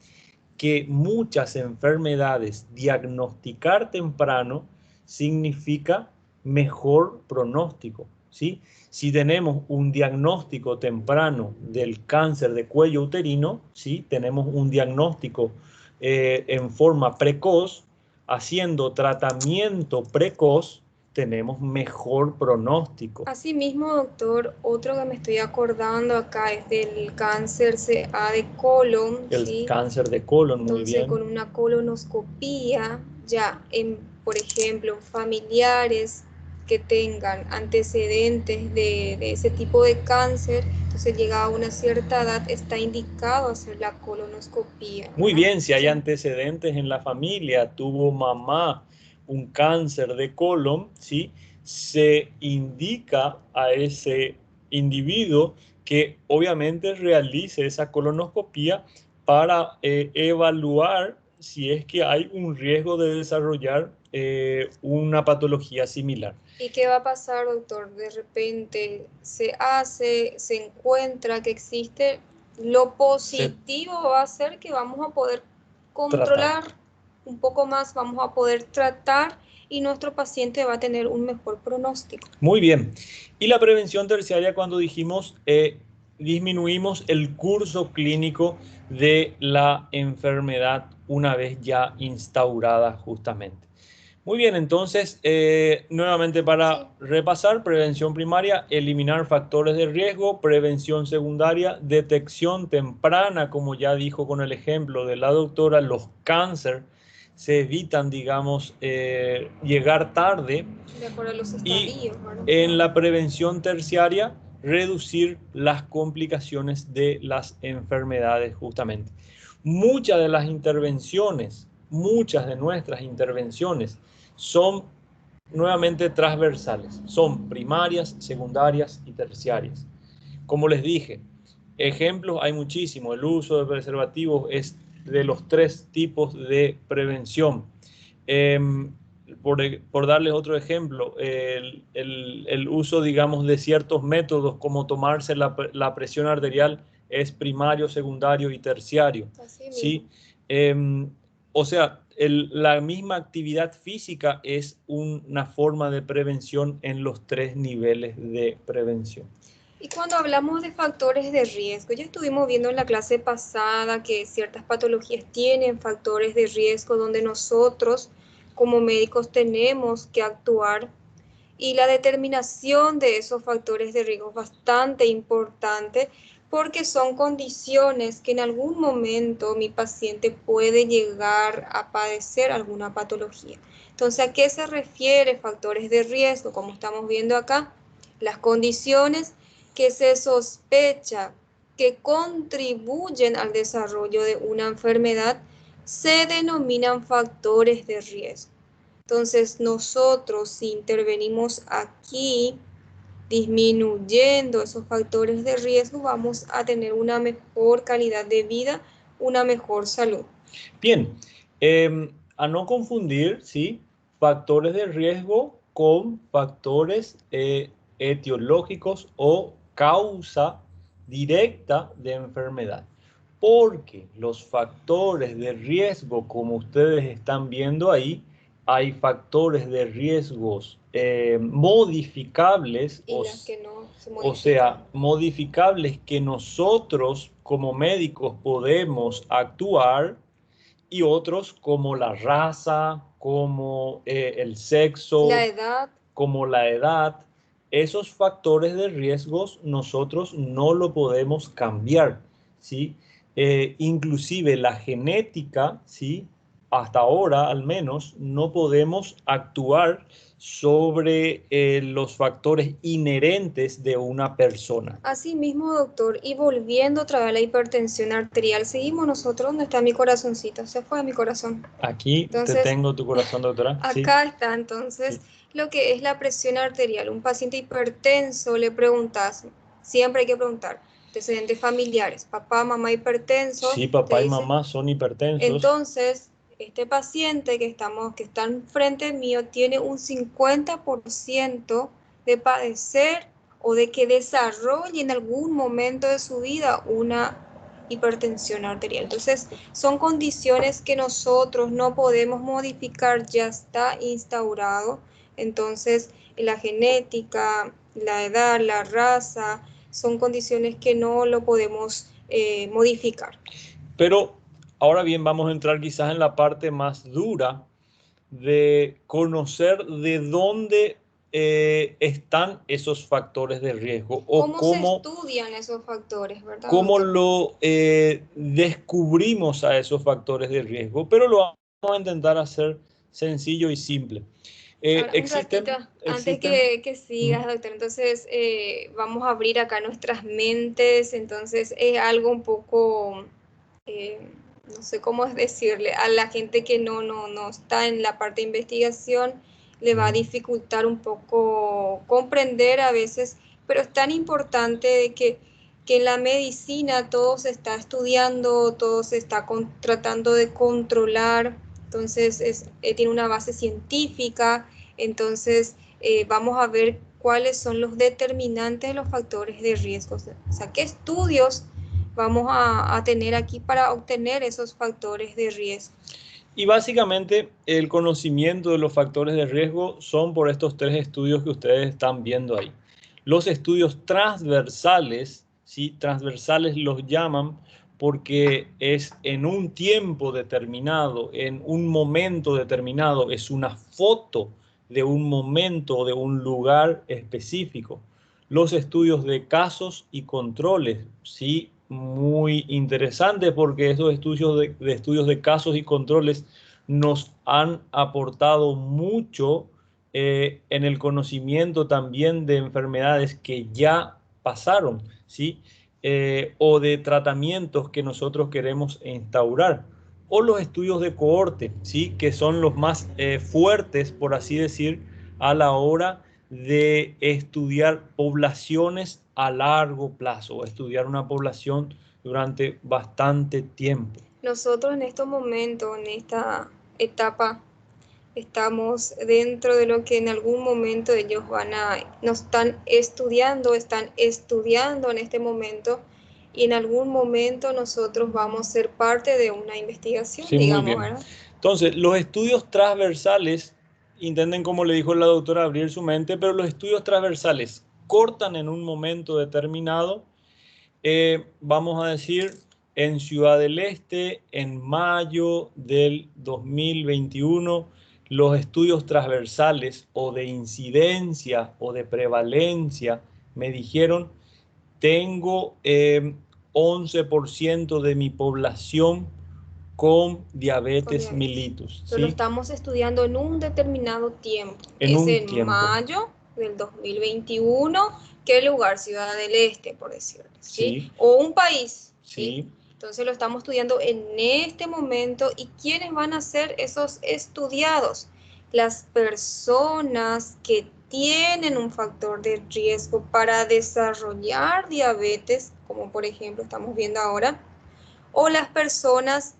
que muchas enfermedades diagnosticar temprano significa mejor pronóstico, ¿sí? Si tenemos un diagnóstico temprano del cáncer de cuello uterino, ¿sí? Tenemos un diagnóstico en forma precoz, haciendo tratamiento precoz, tenemos mejor pronóstico. Asimismo, doctor, otro que me estoy acordando acá es del cáncer CA de colon. El ¿sí? cáncer de colon, entonces, muy bien. Con una colonoscopía, ya por ejemplo, familiares que tengan antecedentes de ese tipo de cáncer, entonces llegada a una cierta edad está indicado hacer la colonoscopía. Muy bien, si hay antecedentes en la familia, tuvo mamá un cáncer de colon, ¿sí? Se indica a ese individuo que obviamente realice esa colonoscopía para evaluar si es que hay un riesgo de desarrollar una patología similar. ¿Y qué va a pasar, doctor? De repente se encuentra que existe, lo positivo va a ser que vamos a poder controlar un poco más, vamos a poder tratar y nuestro paciente va a tener un mejor pronóstico. Muy bien. Y la prevención terciaria, cuando dijimos disminuimos el curso clínico de la enfermedad una vez ya instaurada justamente. Muy bien, entonces, nuevamente para repasar, prevención primaria, eliminar factores de riesgo, prevención secundaria, detección temprana, como ya dijo con el ejemplo de la doctora, los cánceres se evitan, digamos, llegar tarde. De acuerdo a los estadios, ¿verdad? En la prevención terciaria, reducir las complicaciones de las enfermedades justamente. Muchas de nuestras intervenciones son nuevamente transversales, son primarias, secundarias y terciarias. Como les dije, ejemplos hay muchísimos. El uso de preservativos es de los tres tipos de prevención. Por darles otro ejemplo, el uso, digamos, de ciertos métodos como tomarse la presión arterial es primario, secundario y terciario. ¿Sí? O sea, la misma actividad física es una forma de prevención en los tres niveles de prevención. Y cuando hablamos de factores de riesgo, ya estuvimos viendo en la clase pasada que ciertas patologías tienen factores de riesgo donde nosotros como médicos tenemos que actuar, y la determinación de esos factores de riesgo es bastante importante porque son condiciones que en algún momento mi paciente puede llegar a padecer alguna patología. Entonces, ¿a qué se refiere factores de riesgo? Como estamos viendo acá, las condiciones que se sospecha que contribuyen al desarrollo de una enfermedad se denominan factores de riesgo. Entonces, nosotros si intervenimos aquí, disminuyendo esos factores de riesgo, vamos a tener una mejor calidad de vida, una mejor salud. Bien, a no confundir, ¿sí?, factores de riesgo con factores etiológicos o causa directa de enfermedad. Porque los factores de riesgo, como ustedes están viendo ahí, hay factores de riesgos modificables, o sea, modificables que nosotros como médicos podemos actuar, y otros como la raza, como el sexo, como la edad. Esos factores de riesgos nosotros no lo podemos cambiar, ¿sí? Inclusive la genética, ¿sí?, hasta ahora al menos no podemos actuar sobre los factores inherentes de una persona. Así mismo, doctor, y volviendo otra vez a la hipertensión arterial, seguimos nosotros. ¿Dónde está mi corazoncito? Se fue a mi corazón. Aquí entonces, te tengo tu corazón, doctora. Acá sí está, entonces, sí. Lo que es la presión arterial. Un paciente hipertenso le preguntas, siempre hay que preguntar, antecedentes familiares, papá, mamá hipertenso. Sí, papá y mamá son hipertensos. Entonces, este paciente que está enfrente mío tiene un 50% de padecer o de que desarrolle en algún momento de su vida una hipertensión arterial. Entonces, son condiciones que nosotros no podemos modificar, ya está instaurado. Entonces, la genética, la edad, la raza, son condiciones que no lo podemos modificar. Pero ahora bien, vamos a entrar quizás en la parte más dura de conocer de dónde están esos factores de riesgo. O ¿Cómo se estudian esos factores, verdad? ¿Cómo lo descubrimos a esos factores de riesgo? Pero lo vamos a intentar hacer sencillo y simple. Ahora, un ratito, antes que sigas, doctor, entonces vamos a abrir acá nuestras mentes. Entonces es algo un poco... no sé cómo es decirle, a la gente que no está en la parte de investigación, le va a dificultar un poco comprender a veces, pero es tan importante de que en la medicina todo se está estudiando, todo se está tratando de controlar, entonces tiene una base científica. Entonces vamos a ver cuáles son los determinantes de los factores de riesgo, o sea, qué estudios vamos a tener aquí para obtener esos factores de riesgo. Y básicamente el conocimiento de los factores de riesgo son por estos tres estudios que ustedes están viendo ahí. Los estudios transversales, ¿sí?, transversales los llaman porque es en un tiempo determinado, en un momento determinado, es una foto de un momento, de un lugar específico. Los estudios de casos y controles, ¿sí?, muy interesante porque esos estudios de casos y controles nos han aportado mucho en el conocimiento también de enfermedades que ya pasaron, ¿sí? O de tratamientos que nosotros queremos instaurar, o los estudios de cohorte, ¿sí?, que son los más fuertes, por así decir, a la hora de estudiar poblaciones a largo plazo, estudiar una población durante bastante tiempo. Nosotros en estos momentos, en esta etapa, estamos dentro de lo que en algún momento ellos nos están estudiando en este momento, y en algún momento nosotros vamos a ser parte de una investigación, sí, digamos, ¿verdad? Entonces, los estudios transversales, intenten, como le dijo la doctora, abrir su mente, pero los estudios transversales cortan en un momento determinado, vamos a decir, en Ciudad del Este, en mayo del 2021, los estudios transversales o de incidencia o de prevalencia me dijeron tengo 11% de mi población con diabetes mellitus. Pero lo estamos estudiando en un determinado tiempo. En mayo del 2021. ¿Qué lugar? Ciudad del Este, por decirlo. ¿Sí? O un país. ¿sí? Entonces lo estamos estudiando en este momento. ¿Y quiénes van a ser esos estudiados? Las personas que tienen un factor de riesgo para desarrollar diabetes, como por ejemplo estamos viendo ahora, o las personas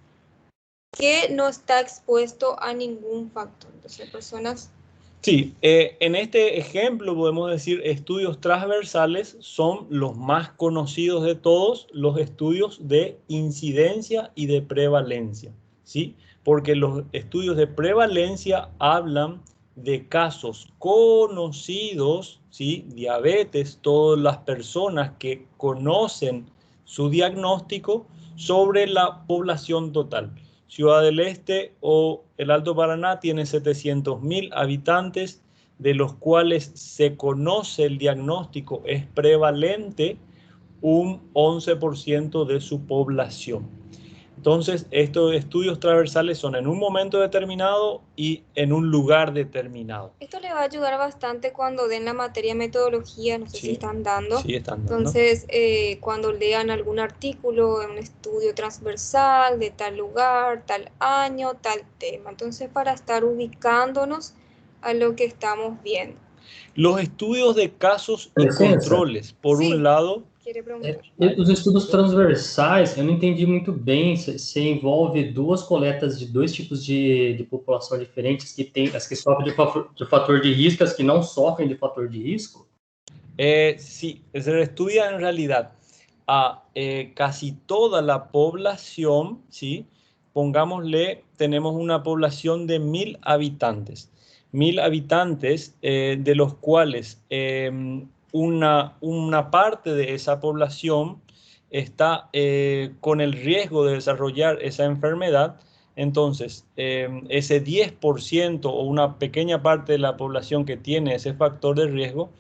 que no está expuesto a ningún factor. Entonces, personas... Sí, en este ejemplo podemos decir estudios transversales son los más conocidos de todos los estudios de incidencia y de prevalencia, ¿sí? Porque los estudios de prevalencia hablan de casos conocidos, ¿sí? Diabetes, todas las personas que conocen su diagnóstico sobre la población total. Ciudad del Este o el Alto Paraná tiene 700.000 habitantes, de los cuales se conoce el diagnóstico, es prevalente un 11% de su población. Entonces, estos estudios transversales son en un momento determinado y en un lugar determinado. Esto le va a ayudar bastante cuando den la materia metodología, no sé si están dando. Sí, están dando. Entonces, cuando lean algún artículo, un estudio transversal de tal lugar, tal año, tal tema. Entonces, para estar ubicándonos a lo que estamos viendo. Los estudios de casos y controles, por un lado... Os estudos transversais, eu não entendi muito bem, se envolve duas coletas de dois tipos de população diferentes, que tem as que sofrem de fator de risco e as que não sofrem de fator de risco? Sí, se estudia en realidad a casi toda la población, ¿sí? Pongámosle, tenemos una población de 1.000 habitantes. 1.000 habitantes, de los cuales una parte de esa población está con el riesgo de desarrollar esa enfermedad. Entonces, ese 10% o una pequeña parte de la población que tiene ese factor de riesgo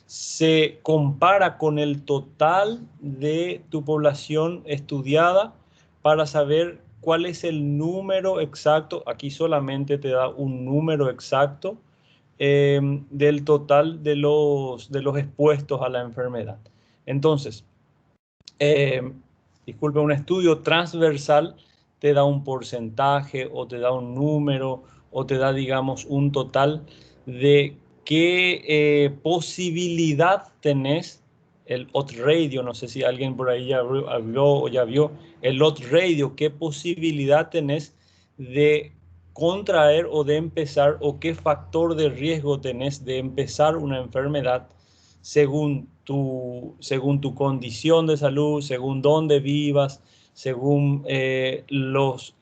se compara con el total de tu población estudiada para saber cuál es el número exacto. Aquí solamente te da un número exacto del total de los expuestos a la enfermedad. Entonces, disculpe, un estudio transversal te da un porcentaje o te da un número o te da, digamos, un total de qué posibilidad tenés. El odds ratio, no sé si alguien por ahí ya habló o ya vio el odds ratio, qué posibilidad tenés de contraer o de empezar, o qué factor de riesgo tenés de empezar una enfermedad según tu condición de salud, según dónde vivas, según los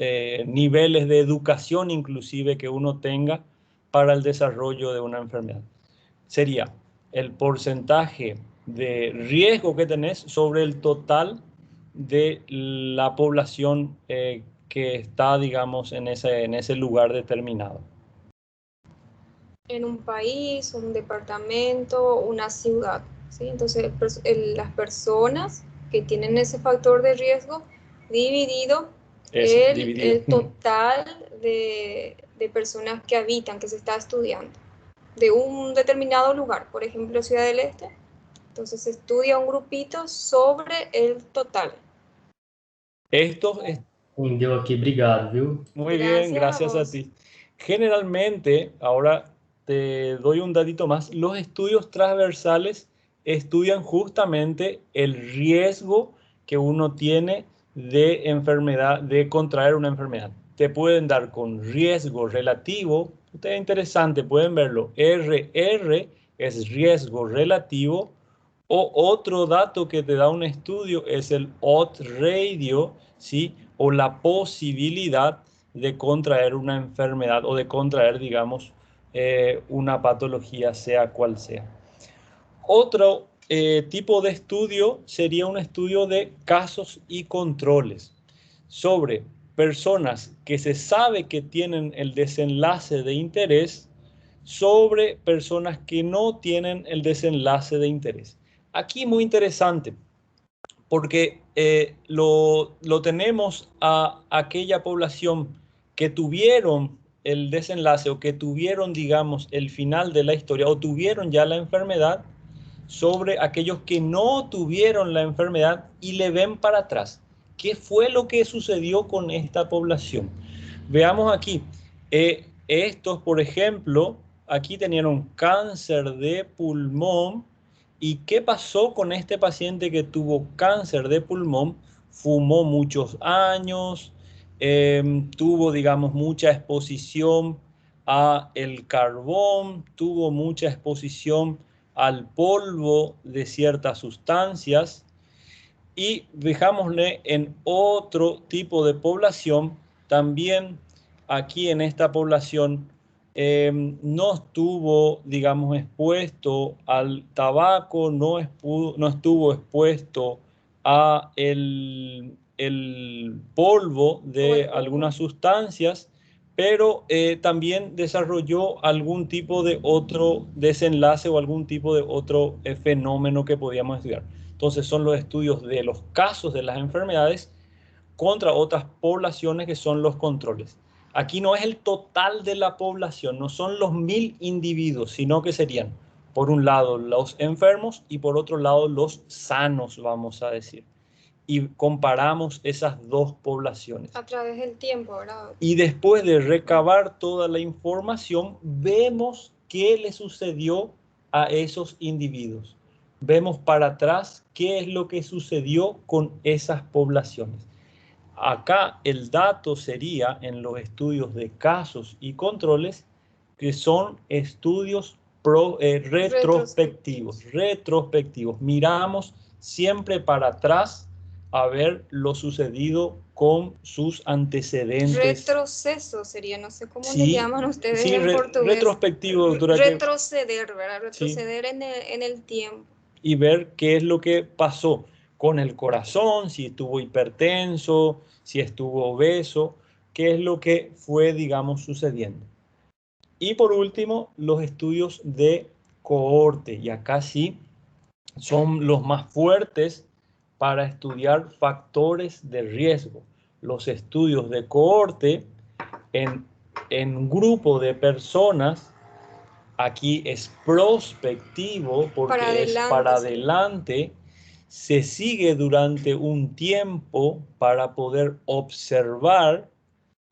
niveles de educación inclusive que uno tenga para el desarrollo de una enfermedad. Sería el porcentaje de riesgo que tenés sobre el total de la población que está, digamos, en ese lugar determinado. En un país, un departamento, una ciudad, ¿sí? Entonces, las personas que tienen ese factor de riesgo dividido el total de personas que habitan, que se está estudiando, de un determinado lugar, por ejemplo, Ciudad del Este. Entonces, se estudia un grupito sobre el total. Entendeu aqui, obrigado, viu? Muy bien, gracias a ti. Generalmente, ahora te doy un datito más, los estudios transversales estudian justamente el riesgo que uno tiene de enfermedad, de contraer una enfermedad. Te pueden dar con riesgo relativo, esto es interesante, pueden verlo, RR es riesgo relativo, o otro dato que te da un estudio es el odds ratio, ¿sí? O la posibilidad de contraer una enfermedad o de contraer, digamos, una patología, sea cual sea. Otro tipo de estudio sería un estudio de casos y controles sobre personas que se sabe que tienen el desenlace de interés sobre personas que no tienen el desenlace de interés. Aquí muy interesante, porque lo tenemos a aquella población que tuvieron el desenlace o que tuvieron, digamos, el final de la historia o tuvieron ya la enfermedad, sobre aquellos que no tuvieron la enfermedad y le ven para atrás. ¿Qué fue lo que sucedió con esta población? Veamos aquí. Estos, por ejemplo, aquí tenían cáncer de pulmón. ¿Y qué pasó con este paciente que tuvo cáncer de pulmón? Fumó muchos años, tuvo, digamos, mucha exposición a el carbón, tuvo mucha exposición al polvo de ciertas sustancias. Y fijámosle en otro tipo de población, también aquí en esta población no estuvo, digamos, expuesto al tabaco, no estuvo expuesto a el polvo de algunas sustancias, pero también desarrolló algún tipo de otro desenlace o algún tipo de otro fenómeno que podíamos estudiar. Entonces son los estudios de los casos de las enfermedades contra otras poblaciones que son los controles. Aquí no es el total de la población, no son los 1000 individuos, sino que serían, por un lado, los enfermos y por otro lado, los sanos, vamos a decir. Y comparamos esas dos poblaciones. A través del tiempo, ¿verdad? Y después de recabar toda la información, vemos qué le sucedió a esos individuos. Vemos para atrás qué es lo que sucedió con esas poblaciones. Acá el dato sería en los estudios de casos y controles, que son estudios retrospectivos. Miramos siempre para atrás a ver lo sucedido con sus antecedentes. Retroceso sería, no sé cómo le llaman ustedes en portugués. Retrospectivo, doctora. Retroceder, ¿verdad? Retroceder en el tiempo. Y ver qué es lo que pasó con el corazón, si estuvo hipertenso, si estuvo obeso, qué es lo que fue, digamos, sucediendo. Y por último, los estudios de cohorte. Y acá sí son los más fuertes para estudiar factores de riesgo. Los estudios de cohorte en un grupo de personas. Aquí es prospectivo porque es para adelante. Se sigue durante un tiempo para poder observar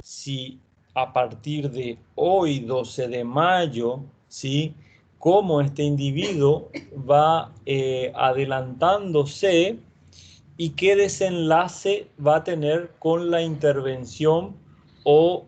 si a partir de hoy, 12 de mayo, ¿sí?, cómo este individuo va adelantándose y qué desenlace va a tener con la intervención o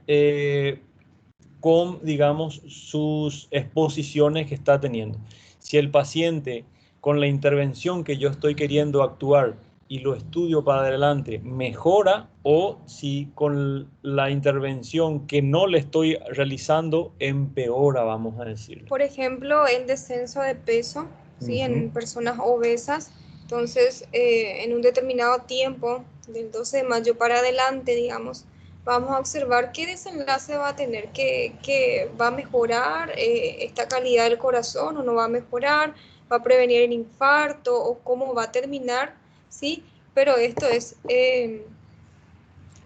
con, digamos, sus exposiciones que está teniendo. Si el paciente con la intervención que yo estoy queriendo actuar y lo estudio para adelante mejora, o si con la intervención que no le estoy realizando empeora, vamos a decir. Por ejemplo, el descenso de peso, ¿sí? En personas obesas. Entonces, en un determinado tiempo, del 12 de mayo para adelante, digamos, vamos a observar qué desenlace va a tener, que va a mejorar esta calidad del corazón o no va a mejorar, va a prevenir el infarto o cómo va a terminar, ¿sí? Pero esto es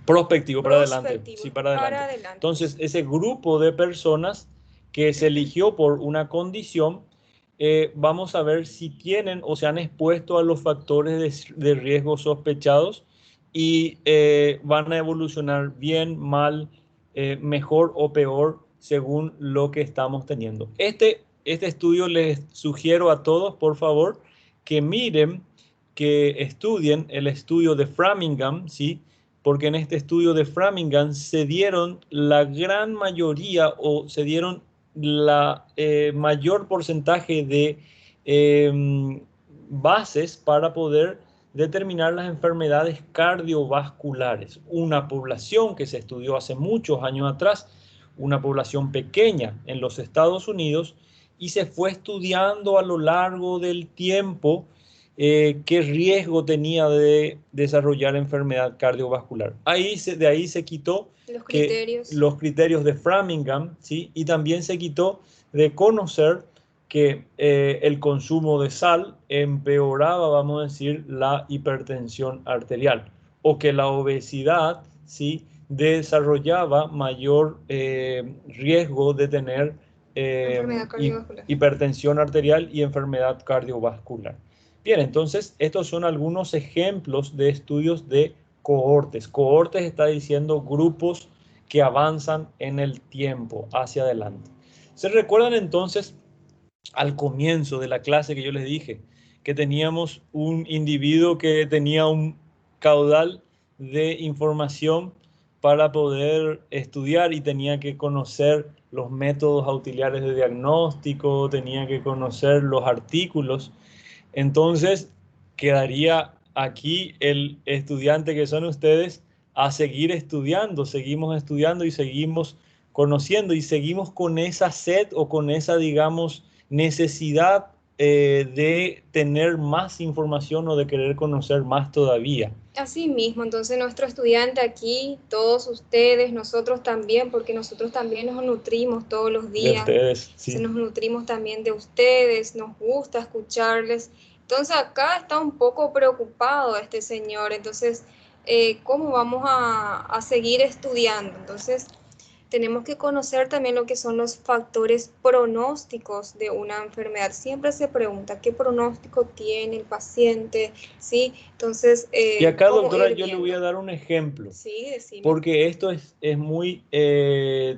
prospectivo, para adelante. Sí, para adelante. Entonces, ese grupo de personas que se eligió por una condición, vamos a ver si tienen o se han expuesto a los factores de riesgo sospechados y van a evolucionar bien, mal, mejor o peor según lo que estamos teniendo. Este estudio les sugiero a todos, por favor, que miren, que estudien el estudio de Framingham, ¿sí? Porque en este estudio de Framingham se dieron la gran mayoría o se dieron la mayor porcentaje de bases para poder determinar las enfermedades cardiovasculares. Una población que se estudió hace muchos años atrás, una población pequeña en los Estados Unidos, y se fue estudiando a lo largo del tiempo qué riesgo tenía de desarrollar enfermedad cardiovascular. De ahí se quitó los criterios de Framingham, ¿sí? Y también se quitó de conocer que el consumo de sal empeoraba, vamos a decir, la hipertensión arterial, o que la obesidad, ¿sí?, desarrollaba mayor riesgo de tener Enfermedad cardiovascular. hipertensión arterial y enfermedad cardiovascular. Bien, entonces estos son algunos ejemplos de estudios de cohortes. Cohortes está diciendo grupos que avanzan en el tiempo hacia adelante. ¿Se recuerdan entonces al comienzo de la clase que yo les dije que teníamos un individuo que tenía un caudal de información para poder estudiar y tenía que conocer los métodos auxiliares de diagnóstico, tenía que conocer los artículos? Entonces quedaría aquí el estudiante que son ustedes a seguir estudiando, seguimos estudiando y seguimos conociendo y seguimos con esa sed o con esa, digamos, necesidad de tener más información o de querer conocer más todavía. Así mismo, entonces nuestro estudiante aquí, todos ustedes, nosotros también, porque nosotros también nos nutrimos todos los días. De ustedes, sí. Nos nutrimos también de ustedes, nos gusta escucharles. Entonces acá está un poco preocupado este señor, entonces, ¿cómo vamos a seguir estudiando? Entonces, tenemos que conocer también lo que son los factores pronósticos de una enfermedad. Siempre se pregunta qué pronóstico tiene el paciente, ¿sí? Entonces, y acá, doctora, yo le voy a dar un ejemplo. Sí, decime. Porque esto es muy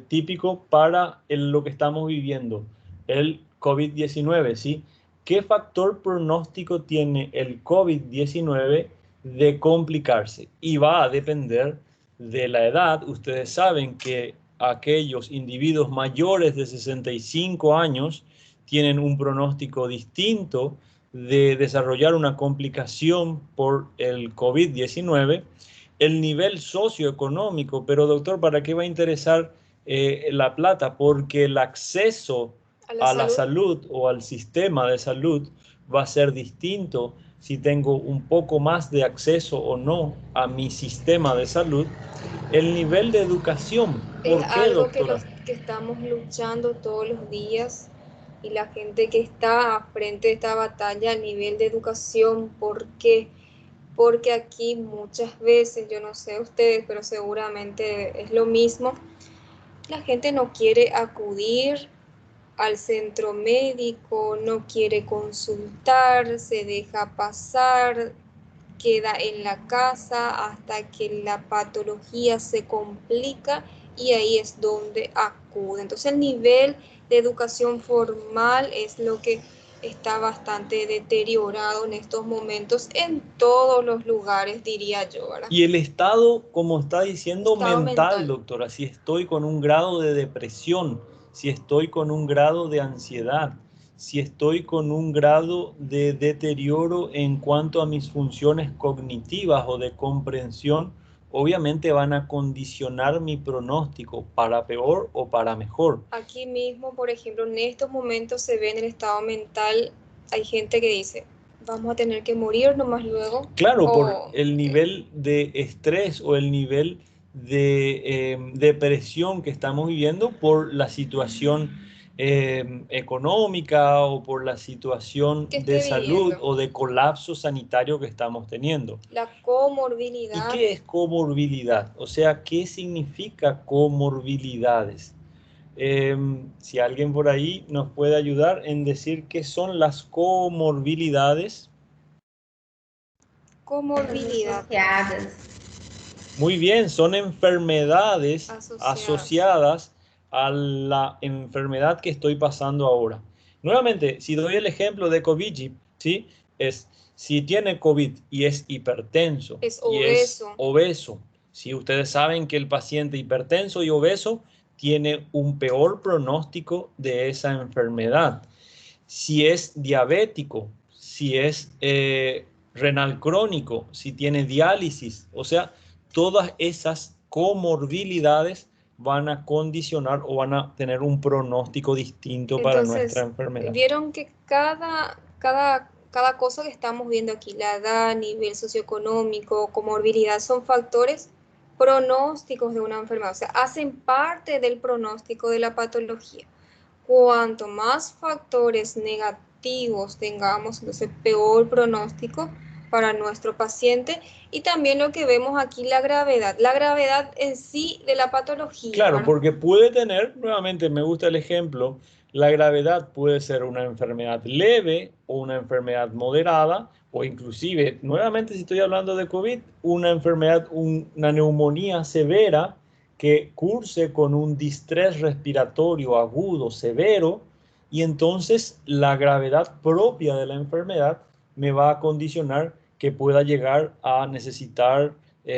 típico para lo que estamos viviendo, el COVID-19, ¿sí? ¿Qué factor pronóstico tiene el COVID-19 de complicarse? Y va a depender de la edad. Ustedes saben que aquellos individuos mayores de 65 años tienen un pronóstico distinto de desarrollar una complicación por el COVID-19, el nivel socioeconómico. Pero doctor, ¿para qué va a interesar la plata? Porque el acceso a la salud o al sistema de salud va a ser distinto si tengo un poco más de acceso o no a mi sistema de salud. El nivel de educación, ¿por qué, algo doctora? que estamos luchando todos los días, y la gente que está a frente de esta batalla, el nivel de educación. ¿Por qué? Porque aquí muchas veces, yo no sé ustedes, pero seguramente es lo mismo, la gente no quiere acudir al centro médico, no quiere consultar, se deja pasar, queda en la casa hasta que la patología se complica y ahí es donde acude. Entonces el nivel de educación formal es lo que está bastante deteriorado en estos momentos en todos los lugares, diría yo, ¿verdad? Y el estado, como está diciendo, mental, doctora, si estoy con un grado de depresión, si estoy con un grado de ansiedad, si estoy con un grado de deterioro en cuanto a mis funciones cognitivas o de comprensión, obviamente van a condicionar mi pronóstico para peor o para mejor. Aquí mismo, por ejemplo, en estos momentos se ve en el estado mental, hay gente que dice, vamos a tener que morir nomás luego. Claro, por el nivel de estrés o el nivel de depresión que estamos viviendo por la situación económica o por la situación de salud o de colapso sanitario que estamos teniendo. La comorbilidad. ¿Y qué es comorbilidad? O sea, ¿qué significa comorbilidades? Si alguien por ahí nos puede ayudar en decir qué son las comorbilidades. Comorbilidades. Muy bien, son enfermedades asociadas a la enfermedad que estoy pasando ahora. Nuevamente, si doy el ejemplo de COVID, ¿sí? Si tiene COVID y es hipertenso y es obeso, si ustedes saben que el paciente hipertenso y obeso tiene un peor pronóstico de esa enfermedad. Si es diabético, si es renal crónico, si tiene diálisis, o sea, todas esas comorbilidades van a condicionar o van a tener un pronóstico distinto para nuestra enfermedad. Vieron que cada cosa que estamos viendo aquí, la edad, nivel socioeconómico, comorbilidad, son factores pronósticos de una enfermedad, o sea, hacen parte del pronóstico de la patología. cuanto más factores negativos tengamos, entonces peor pronóstico para nuestro paciente. Y también lo que vemos aquí, la gravedad en sí de la patología. Claro, ¿verdad? porque puede tener, nuevamente me gusta el ejemplo, la gravedad puede ser una enfermedad leve o una enfermedad moderada, o inclusive, nuevamente si estoy hablando de COVID, una enfermedad, una neumonía severa que curse con un distrés respiratorio agudo severo, y entonces la gravedad propia de la enfermedad me va a condicionar que pueda llegar a necesitar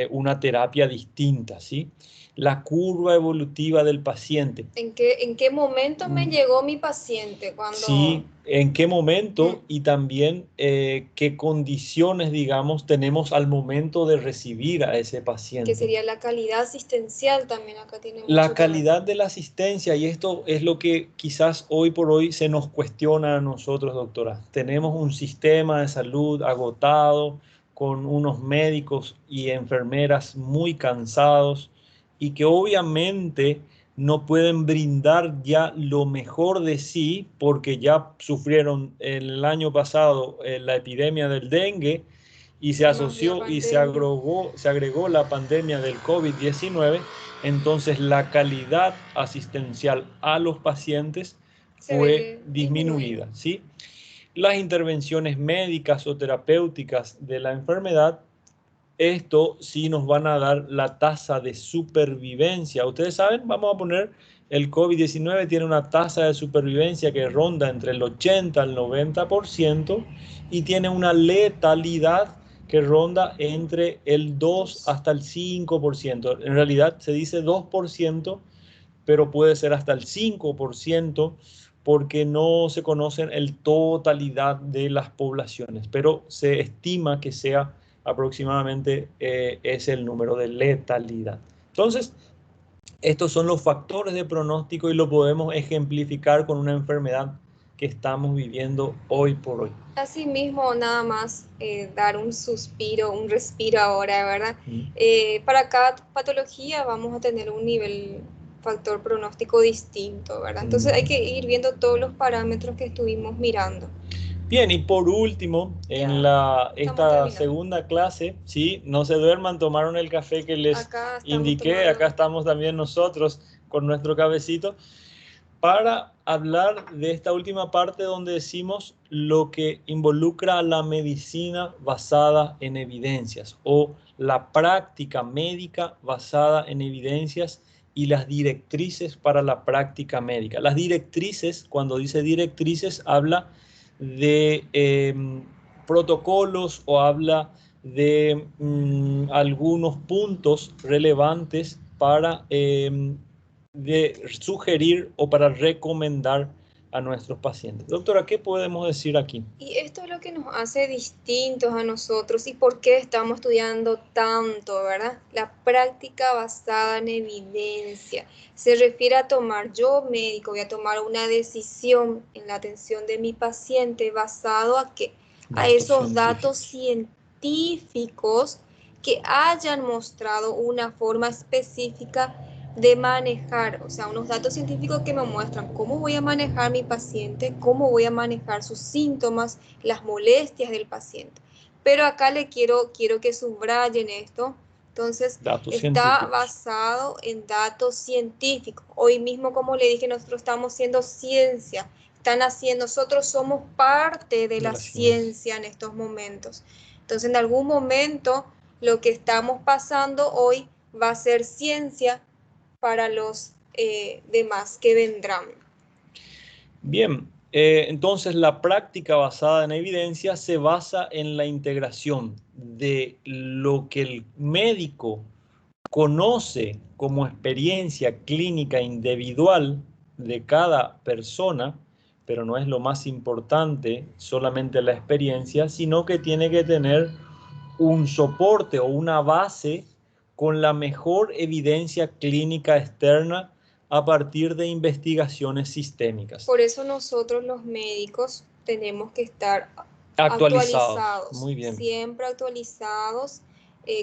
una terapia distinta, ¿sí? La curva evolutiva del paciente. ¿En qué momento me llegó mi paciente? Sí, en qué momento y también qué condiciones, digamos, tenemos al momento de recibir a ese paciente. Que sería la calidad asistencial también acá tiene mucho La calidad de la asistencia, y esto es lo que quizás hoy por hoy se nos cuestiona a nosotros, doctora. Tenemos un sistema de salud agotado, con unos médicos y enfermeras muy cansados y que obviamente no pueden brindar ya lo mejor de sí porque ya sufrieron el año pasado la epidemia del dengue y se asoció y se agregó la pandemia del COVID-19. Entonces la calidad asistencial a los pacientes fue disminuida, ¿sí? Las intervenciones médicas o terapéuticas de la enfermedad, esto sí nos van a dar la tasa de supervivencia. Ustedes saben, vamos a poner, el COVID-19 tiene una tasa de supervivencia que ronda entre el 80 al 90% y tiene una letalidad que ronda entre el 2 hasta el 5%. En realidad se dice 2%, pero puede ser hasta el 5% porque no se conocen la totalidad de las poblaciones, pero se estima que sea aproximadamente es el número de letalidad. Entonces, estos son los factores de pronóstico y lo podemos ejemplificar con una enfermedad que estamos viviendo hoy por hoy. Asimismo, nada más dar un suspiro, un respiro ahora, ¿verdad? Para cada patología vamos a tener un nivel factor pronóstico distinto, ¿verdad? Entonces hay que ir viendo todos los parámetros que estuvimos mirando. Bien, y por último, en esta segunda clase, sí, no se duerman, tomaron el café que les indiqué, acá estamos también nosotros con nuestro cafecito, para hablar de esta última parte donde decimos lo que involucra a la medicina basada en evidencias o la práctica médica basada en evidencias y las directrices para la práctica médica. Las directrices, cuando dice directrices, habla de protocolos o habla de algunos puntos relevantes para de sugerir o para recomendar a nuestros pacientes. Doctora, ¿qué podemos decir aquí? Y esto es lo que nos hace distintos a nosotros y por qué estamos estudiando tanto, ¿verdad? La práctica basada en evidencia se refiere a tomar, yo médico, voy a tomar una decisión en la atención de mi paciente basado a qué? A esos datos científicos que hayan mostrado una forma específica de manejar, o sea, unos datos científicos que me muestran cómo voy a manejar mi paciente, cómo voy a manejar sus síntomas, las molestias del paciente. Pero acá quiero que subrayen esto. Entonces, está basado en datos científicos. Hoy mismo, como le dije, nosotros estamos haciendo ciencia. Nosotros somos parte de la ciencia en estos momentos. Entonces, en algún momento, lo que estamos pasando hoy va a ser ciencia para los demás que vendrán. Bien, entonces la práctica basada en evidencia se basa en la integración de lo que el médico conoce como experiencia clínica individual de cada persona, pero no es lo más importante solamente la experiencia, sino que tiene que tener un soporte o una base con la mejor evidencia clínica externa a partir de investigaciones sistémicas. Por eso nosotros los médicos tenemos que estar actualizados. Muy bien. Siempre actualizados,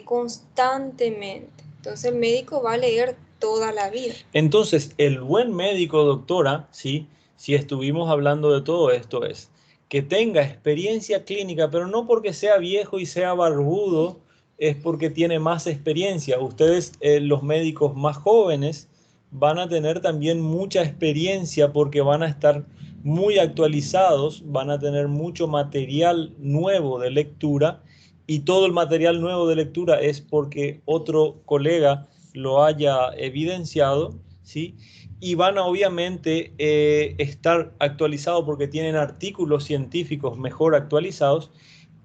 constantemente. Entonces el médico va a leer toda la vida. Entonces el buen médico, doctora, ¿sí?, si estuvimos hablando de todo esto, es que tenga experiencia clínica, pero no porque sea viejo y sea barbudo, es porque tiene más experiencia. Ustedes, los médicos más jóvenes, van a tener también mucha experiencia porque van a estar muy actualizados, van a tener mucho material nuevo de lectura, y todo el material nuevo de lectura es porque otro colega lo haya evidenciado, ¿sí? Y van a obviamente estar actualizados porque tienen artículos científicos mejor actualizados.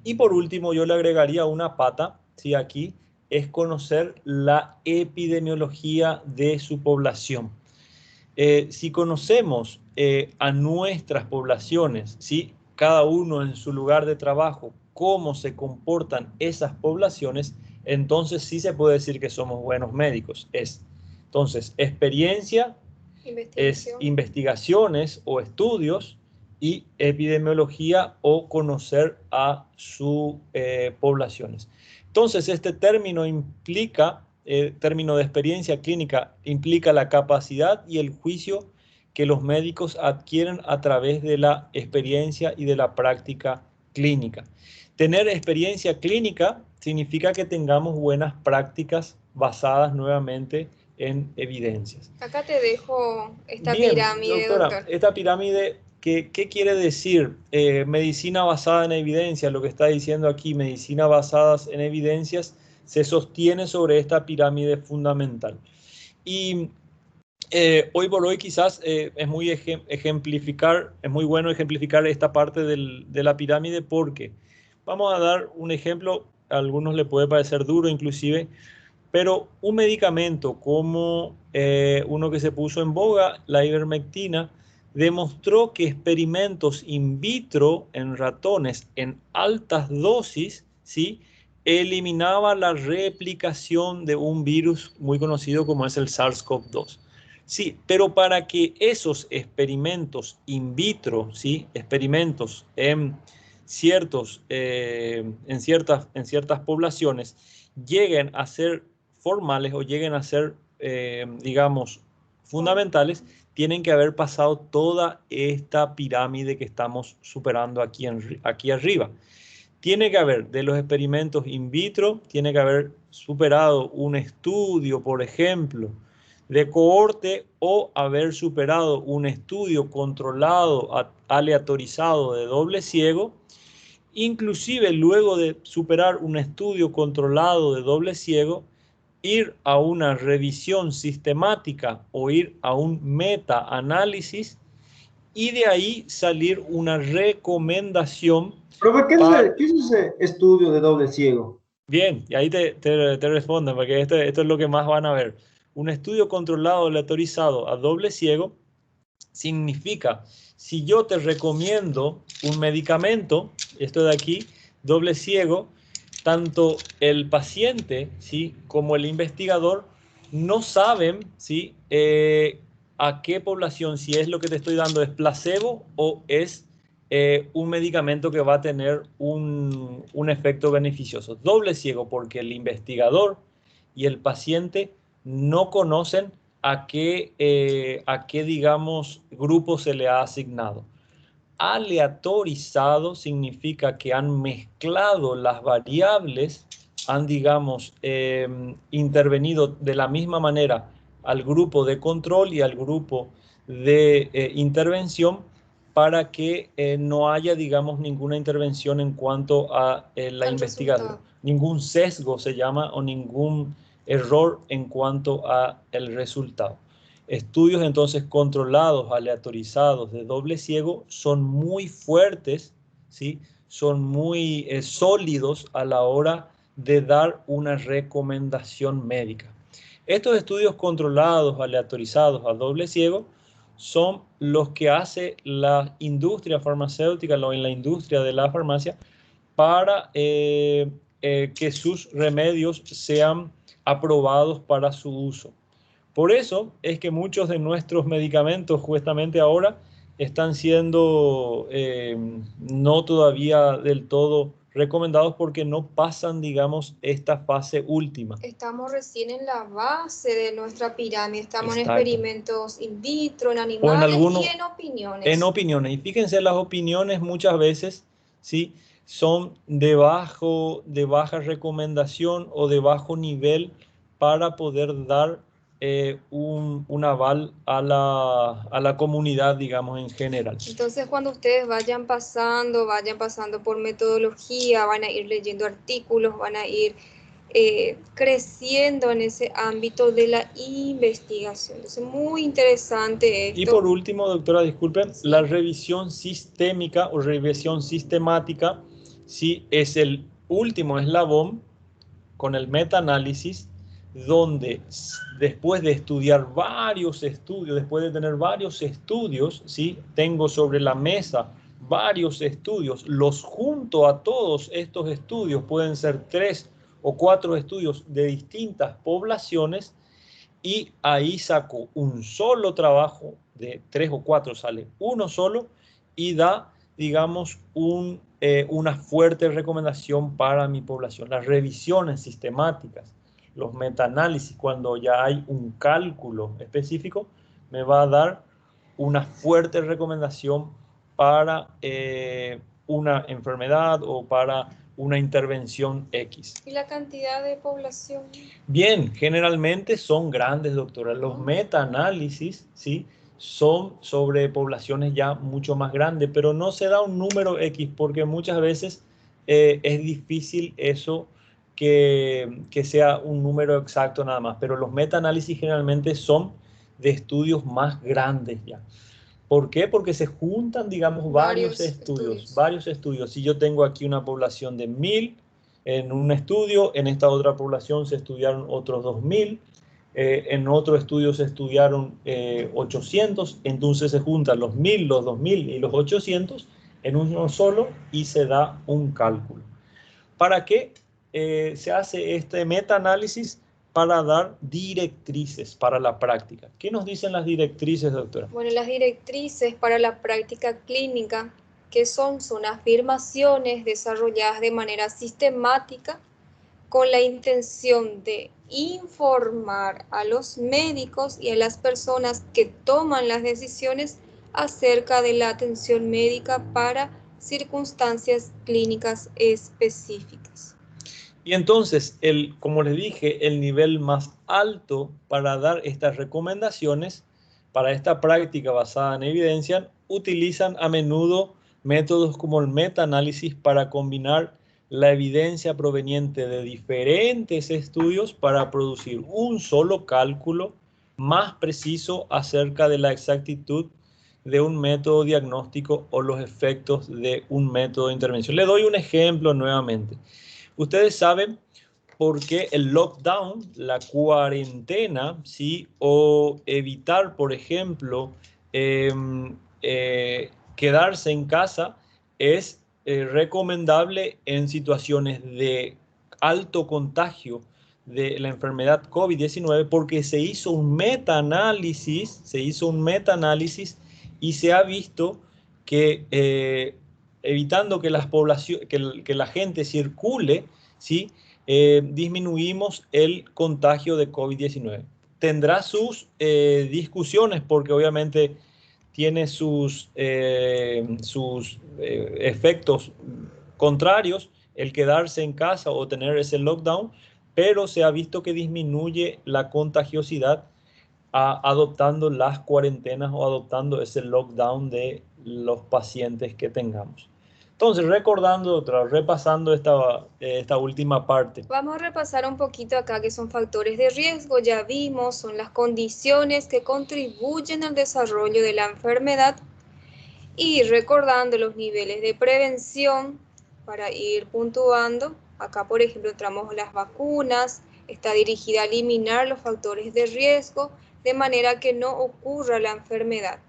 Y por último, yo le agregaría una pata, ¿sí? Aquí es conocer la epidemiología de su población. Si conocemos a nuestras poblaciones, ¿sí? Cada uno en su lugar de trabajo, cómo se comportan esas poblaciones, entonces sí se puede decir que somos buenos médicos. Entonces, experiencia, es investigaciones o estudios, y epidemiología o conocer a sus poblaciones. Entonces, este término implica, término de experiencia clínica, implica la capacidad y el juicio que los médicos adquieren a través de la experiencia y de la práctica clínica. Tener experiencia clínica significa que tengamos buenas prácticas basadas nuevamente en evidencias. Acá te dejo esta Bien, pirámide, doctora, doctor. esta pirámide, ¿qué quiere decir? Medicina basada en evidencia, lo que está diciendo aquí, medicina basada en evidencias, se sostiene sobre esta pirámide fundamental. Y hoy por hoy quizás es muy bueno ejemplificar esta parte de la pirámide, porque vamos a dar un ejemplo, a algunos le puede parecer duro inclusive, pero un medicamento como uno que se puso en boga, la ivermectina, demostró que experimentos in vitro en ratones en altas dosis, ¿sí?, eliminaba la replicación de un virus muy conocido como es el SARS-CoV-2. Sí, pero para que esos experimentos in vitro, ¿sí?, experimentos en ciertas poblaciones, lleguen a ser formales o lleguen a ser, digamos, fundamentales, tienen que haber pasado toda esta pirámide que estamos superando aquí arriba. Tiene que haber, de los experimentos in vitro, tiene que haber superado un estudio, por ejemplo, de cohorte, o haber superado un estudio controlado, aleatorizado de doble ciego. Inclusive luego de superar un estudio controlado de doble ciego, ir a una revisión sistemática o ir a un meta-análisis, y de ahí salir una recomendación. Profe, ¿qué es ese estudio de doble ciego? Bien, y ahí te responden, porque esto es lo que más van a ver. Un estudio controlado aleatorizado a doble ciego significa, si yo te recomiendo un medicamento, esto de aquí, doble ciego, tanto el paciente, ¿sí?, como el investigador no saben, ¿sí?, a qué población, si es lo que te estoy dando es placebo o es un medicamento que va a tener un efecto beneficioso. Doble ciego porque el investigador y el paciente no conocen a qué, digamos, grupo se le ha asignado. Aleatorizado significa que han mezclado las variables, han, digamos, intervenido de la misma manera al grupo de control y al grupo de intervención, para que no haya, digamos, ninguna intervención en cuanto a la investigación, ningún sesgo se llama, o ningún error en cuanto a el resultado. Estudios entonces controlados, aleatorizados, de doble ciego, son muy fuertes, ¿sí?, son muy sólidos a la hora de dar una recomendación médica. Estos estudios controlados, aleatorizados, a doble ciego, son los que hace la industria farmacéutica, en la industria de la farmacia, para que sus remedios sean aprobados para su uso. Por eso es que muchos de nuestros medicamentos justamente ahora están siendo no todavía del todo recomendados porque no pasan, digamos, esta fase última. Estamos recién en la base de nuestra pirámide, estamos Exacto. en experimentos in vitro, en O en animales algunos, y en opiniones. en opiniones. Y fíjense, las opiniones muchas veces, ¿sí?, son de baja recomendación o de bajo nivel para poder dar un aval a la comunidad, digamos, en general. Entonces, cuando ustedes vayan pasando por metodología, van a ir leyendo artículos, van a ir creciendo en ese ámbito de la investigación. Entonces, muy interesante esto. Y por último, doctora, disculpen, Sí. la revisión sistémica o revisión sistemática, sí, es el último eslabón con el metaanálisis, donde después de estudiar varios estudios, después de tener varios estudios, ¿sí?, tengo sobre la mesa varios estudios, los junto a todos estos estudios, pueden ser 3 o 4 estudios de distintas poblaciones, y ahí saco un solo trabajo, de 3 o 4 sale uno solo, y da, digamos, una fuerte recomendación para mi población. Las revisiones sistemáticas, los metaanálisis, cuando ya hay un cálculo específico, me va a dar una fuerte recomendación para una enfermedad o para una intervención X. ¿Y la cantidad de población? Bien, generalmente son grandes, doctora. Los metaanálisis, ¿sí?, son sobre poblaciones ya mucho más grandes, pero no se da un número X porque muchas veces es difícil eso que sea un número exacto nada más. Pero los metaanálisis generalmente son de estudios más grandes ya. ¿Por qué? Porque se juntan, digamos, varios estudios. Si yo tengo aquí una población de 1000 en un estudio, en esta otra población se estudiaron otros 2000, en otro estudio se estudiaron 800, entonces se juntan los 1000, los 2000 y los 800 en uno solo y se da un cálculo. ¿Para qué se hace este metaanálisis? Para dar directrices para la práctica. ¿Qué nos dicen las directrices, doctora? Bueno, las directrices para la práctica clínica, ¿qué son? Son afirmaciones desarrolladas de manera sistemática con la intención de informar a los médicos y a las personas que toman las decisiones acerca de la atención médica para circunstancias clínicas específicas. Y entonces, como les dije, el nivel más alto para dar estas recomendaciones para esta práctica basada en evidencia, utilizan a menudo métodos como el metaanálisis para combinar la evidencia proveniente de diferentes estudios para producir un solo cálculo más preciso acerca de la exactitud de un método diagnóstico o los efectos de un método de intervención. Le doy un ejemplo nuevamente. Ustedes saben por qué el lockdown, la cuarentena, ¿sí?, o evitar, por ejemplo, quedarse en casa es recomendable en situaciones de alto contagio de la enfermedad COVID-19, porque se hizo un metaanálisis y se ha visto que evitando que la gente circule, ¿sí?, disminuimos el contagio de COVID-19. Tendrá sus discusiones porque obviamente tiene sus efectos contrarios el quedarse en casa o tener ese lockdown, pero se ha visto que disminuye la contagiosidad adoptando las cuarentenas o adoptando ese lockdown de los pacientes que tengamos. Entonces, repasando esta última parte. Vamos a repasar un poquito acá que son factores de riesgo. Ya vimos, son las condiciones que contribuyen al desarrollo de la enfermedad. Y recordando los niveles de prevención, para ir puntuando, acá por ejemplo entramos las vacunas, está dirigida a eliminar los factores de riesgo de manera que no ocurra la enfermedad.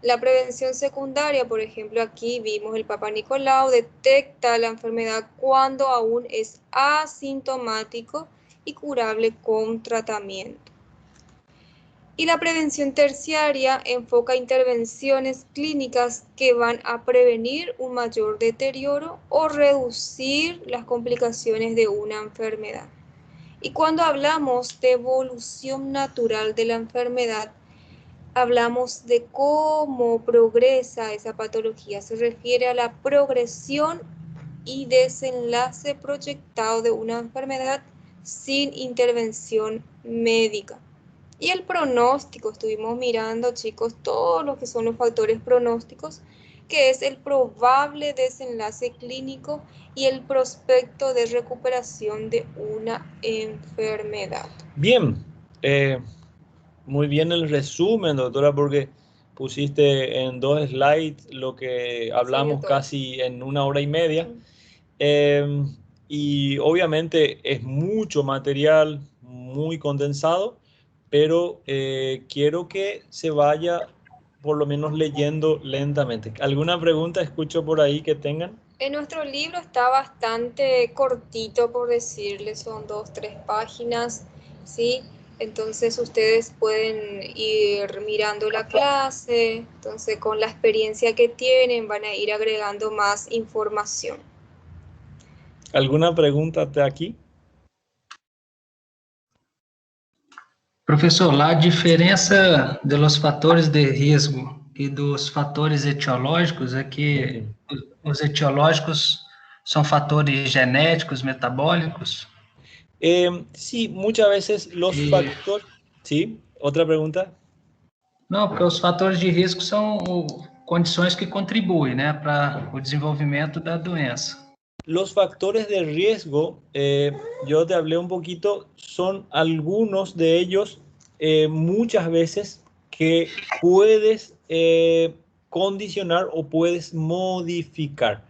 La prevención secundaria, por ejemplo, aquí vimos el Papa Nicolau, detecta la enfermedad cuando aún es asintomático y curable con tratamiento. Y la prevención terciaria enfoca intervenciones clínicas que van a prevenir un mayor deterioro o reducir las complicaciones de una enfermedad. Y cuando hablamos de evolución natural de la enfermedad, hablamos de cómo progresa esa patología. Se refiere a la progresión y desenlace proyectado de una enfermedad sin intervención médica. Y el pronóstico, estuvimos mirando, chicos, todos los que son los factores pronósticos, que es el probable desenlace clínico y el prospecto de recuperación de una enfermedad. Bien, muy bien el resumen, doctora, porque pusiste en 2 slides lo que hablamos casi en 1 hora y media. Y obviamente es mucho material, muy condensado, pero quiero que se vaya por lo menos leyendo lentamente. ¿Alguna pregunta escucho por ahí que tengan? En nuestro libro está bastante cortito, por decirle, son 2, 3 páginas, ¿sí? Entonces ustedes pueden ir mirando la clase, entonces con la experiencia que tienen van a ir agregando más información. ¿Alguna pregunta hasta aquí? Professor, a diferença dos fatores de risco e dos fatores etiológicos é que os etiológicos são fatores genéticos, metabólicos? Sí, muchas veces los factores... Sí, ¿otra pregunta? Não, porque os fatores de risco são condições que contribuem, né, para o desenvolvimento da doença. Los factores de riesgo, yo te hablé un poquito, son algunos de ellos muchas veces que puedes condicionar o puedes modificar.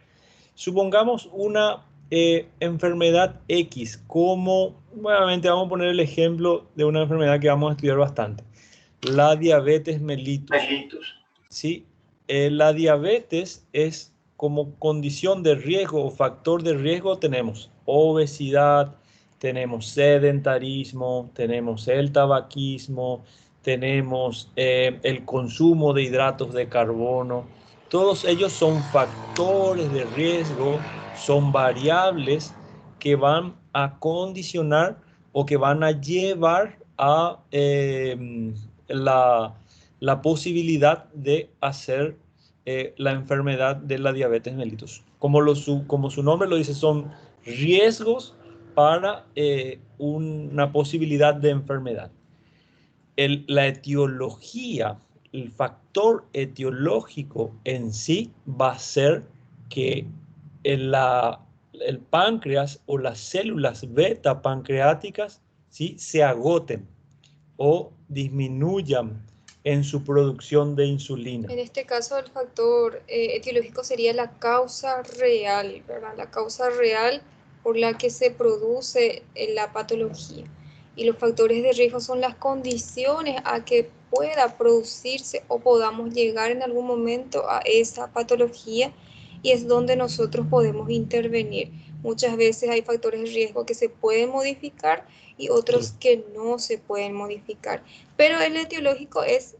Supongamos una enfermedad X, como, nuevamente vamos a poner el ejemplo de una enfermedad que vamos a estudiar bastante, la diabetes mellitus. ¿Sí? La diabetes es como condición de riesgo o factor de riesgo, tenemos obesidad, tenemos sedentarismo, tenemos el tabaquismo, tenemos el consumo de hidratos de carbono. Todos ellos son factores de riesgo, son variables que van a condicionar o que van a llevar a la posibilidad de hacer la enfermedad de la diabetes mellitus. Como su nombre lo dice, son riesgos para una posibilidad de enfermedad. La etiología, el factor etiológico en sí va a ser que el páncreas o las células beta pancreáticas, ¿sí?, se agoten o disminuyan en su producción de insulina. En este caso, el factor etiológico sería la causa real, ¿verdad? La causa real por la que se produce la patología. Y los factores de riesgo son las condiciones a que pueda producirse o podamos llegar en algún momento a esa patología, y es donde nosotros podemos intervenir. Muchas veces hay factores de riesgo que se pueden modificar y otros que no se pueden modificar. Pero el etiológico es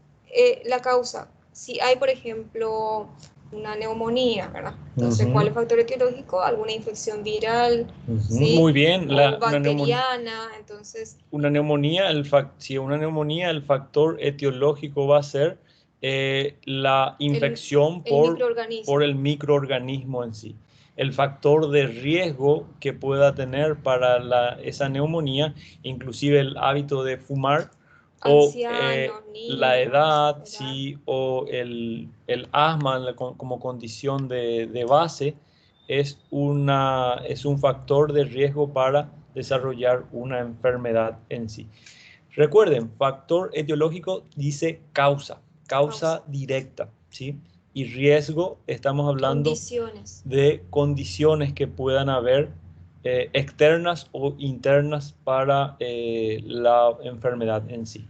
la causa. Si hay, por ejemplo, una neumonía, ¿verdad? Entonces, ¿cuál es el factor etiológico? Alguna infección viral, ¿sí? Muy bien. O bacteriana, entonces... Una neumonía, si es una neumonía, el factor etiológico va a ser la infección por el microorganismo en sí. El factor de riesgo que pueda tener para esa neumonía, inclusive el hábito de fumar, ancianos, niños, la edad, sí, o el asma como condición de base, es un factor de riesgo para desarrollar una enfermedad en sí. Recuerden, factor etiológico dice causa directa, ¿sí? Y riesgo, estamos hablando de condiciones que puedan haber externas o internas para la enfermedad en sí.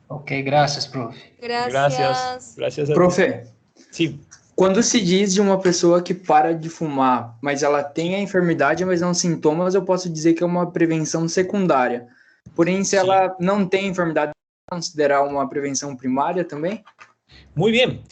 Ok, graças, prof. Gracias. Gracias a Prof, Sim. Quando se diz de uma pessoa que para de fumar, mas ela tem a enfermidade, mas não sintomas, eu posso dizer que é uma prevenção secundária. Porém, se ela não tem enfermidade, considerar uma prevenção primária também? Muy bien.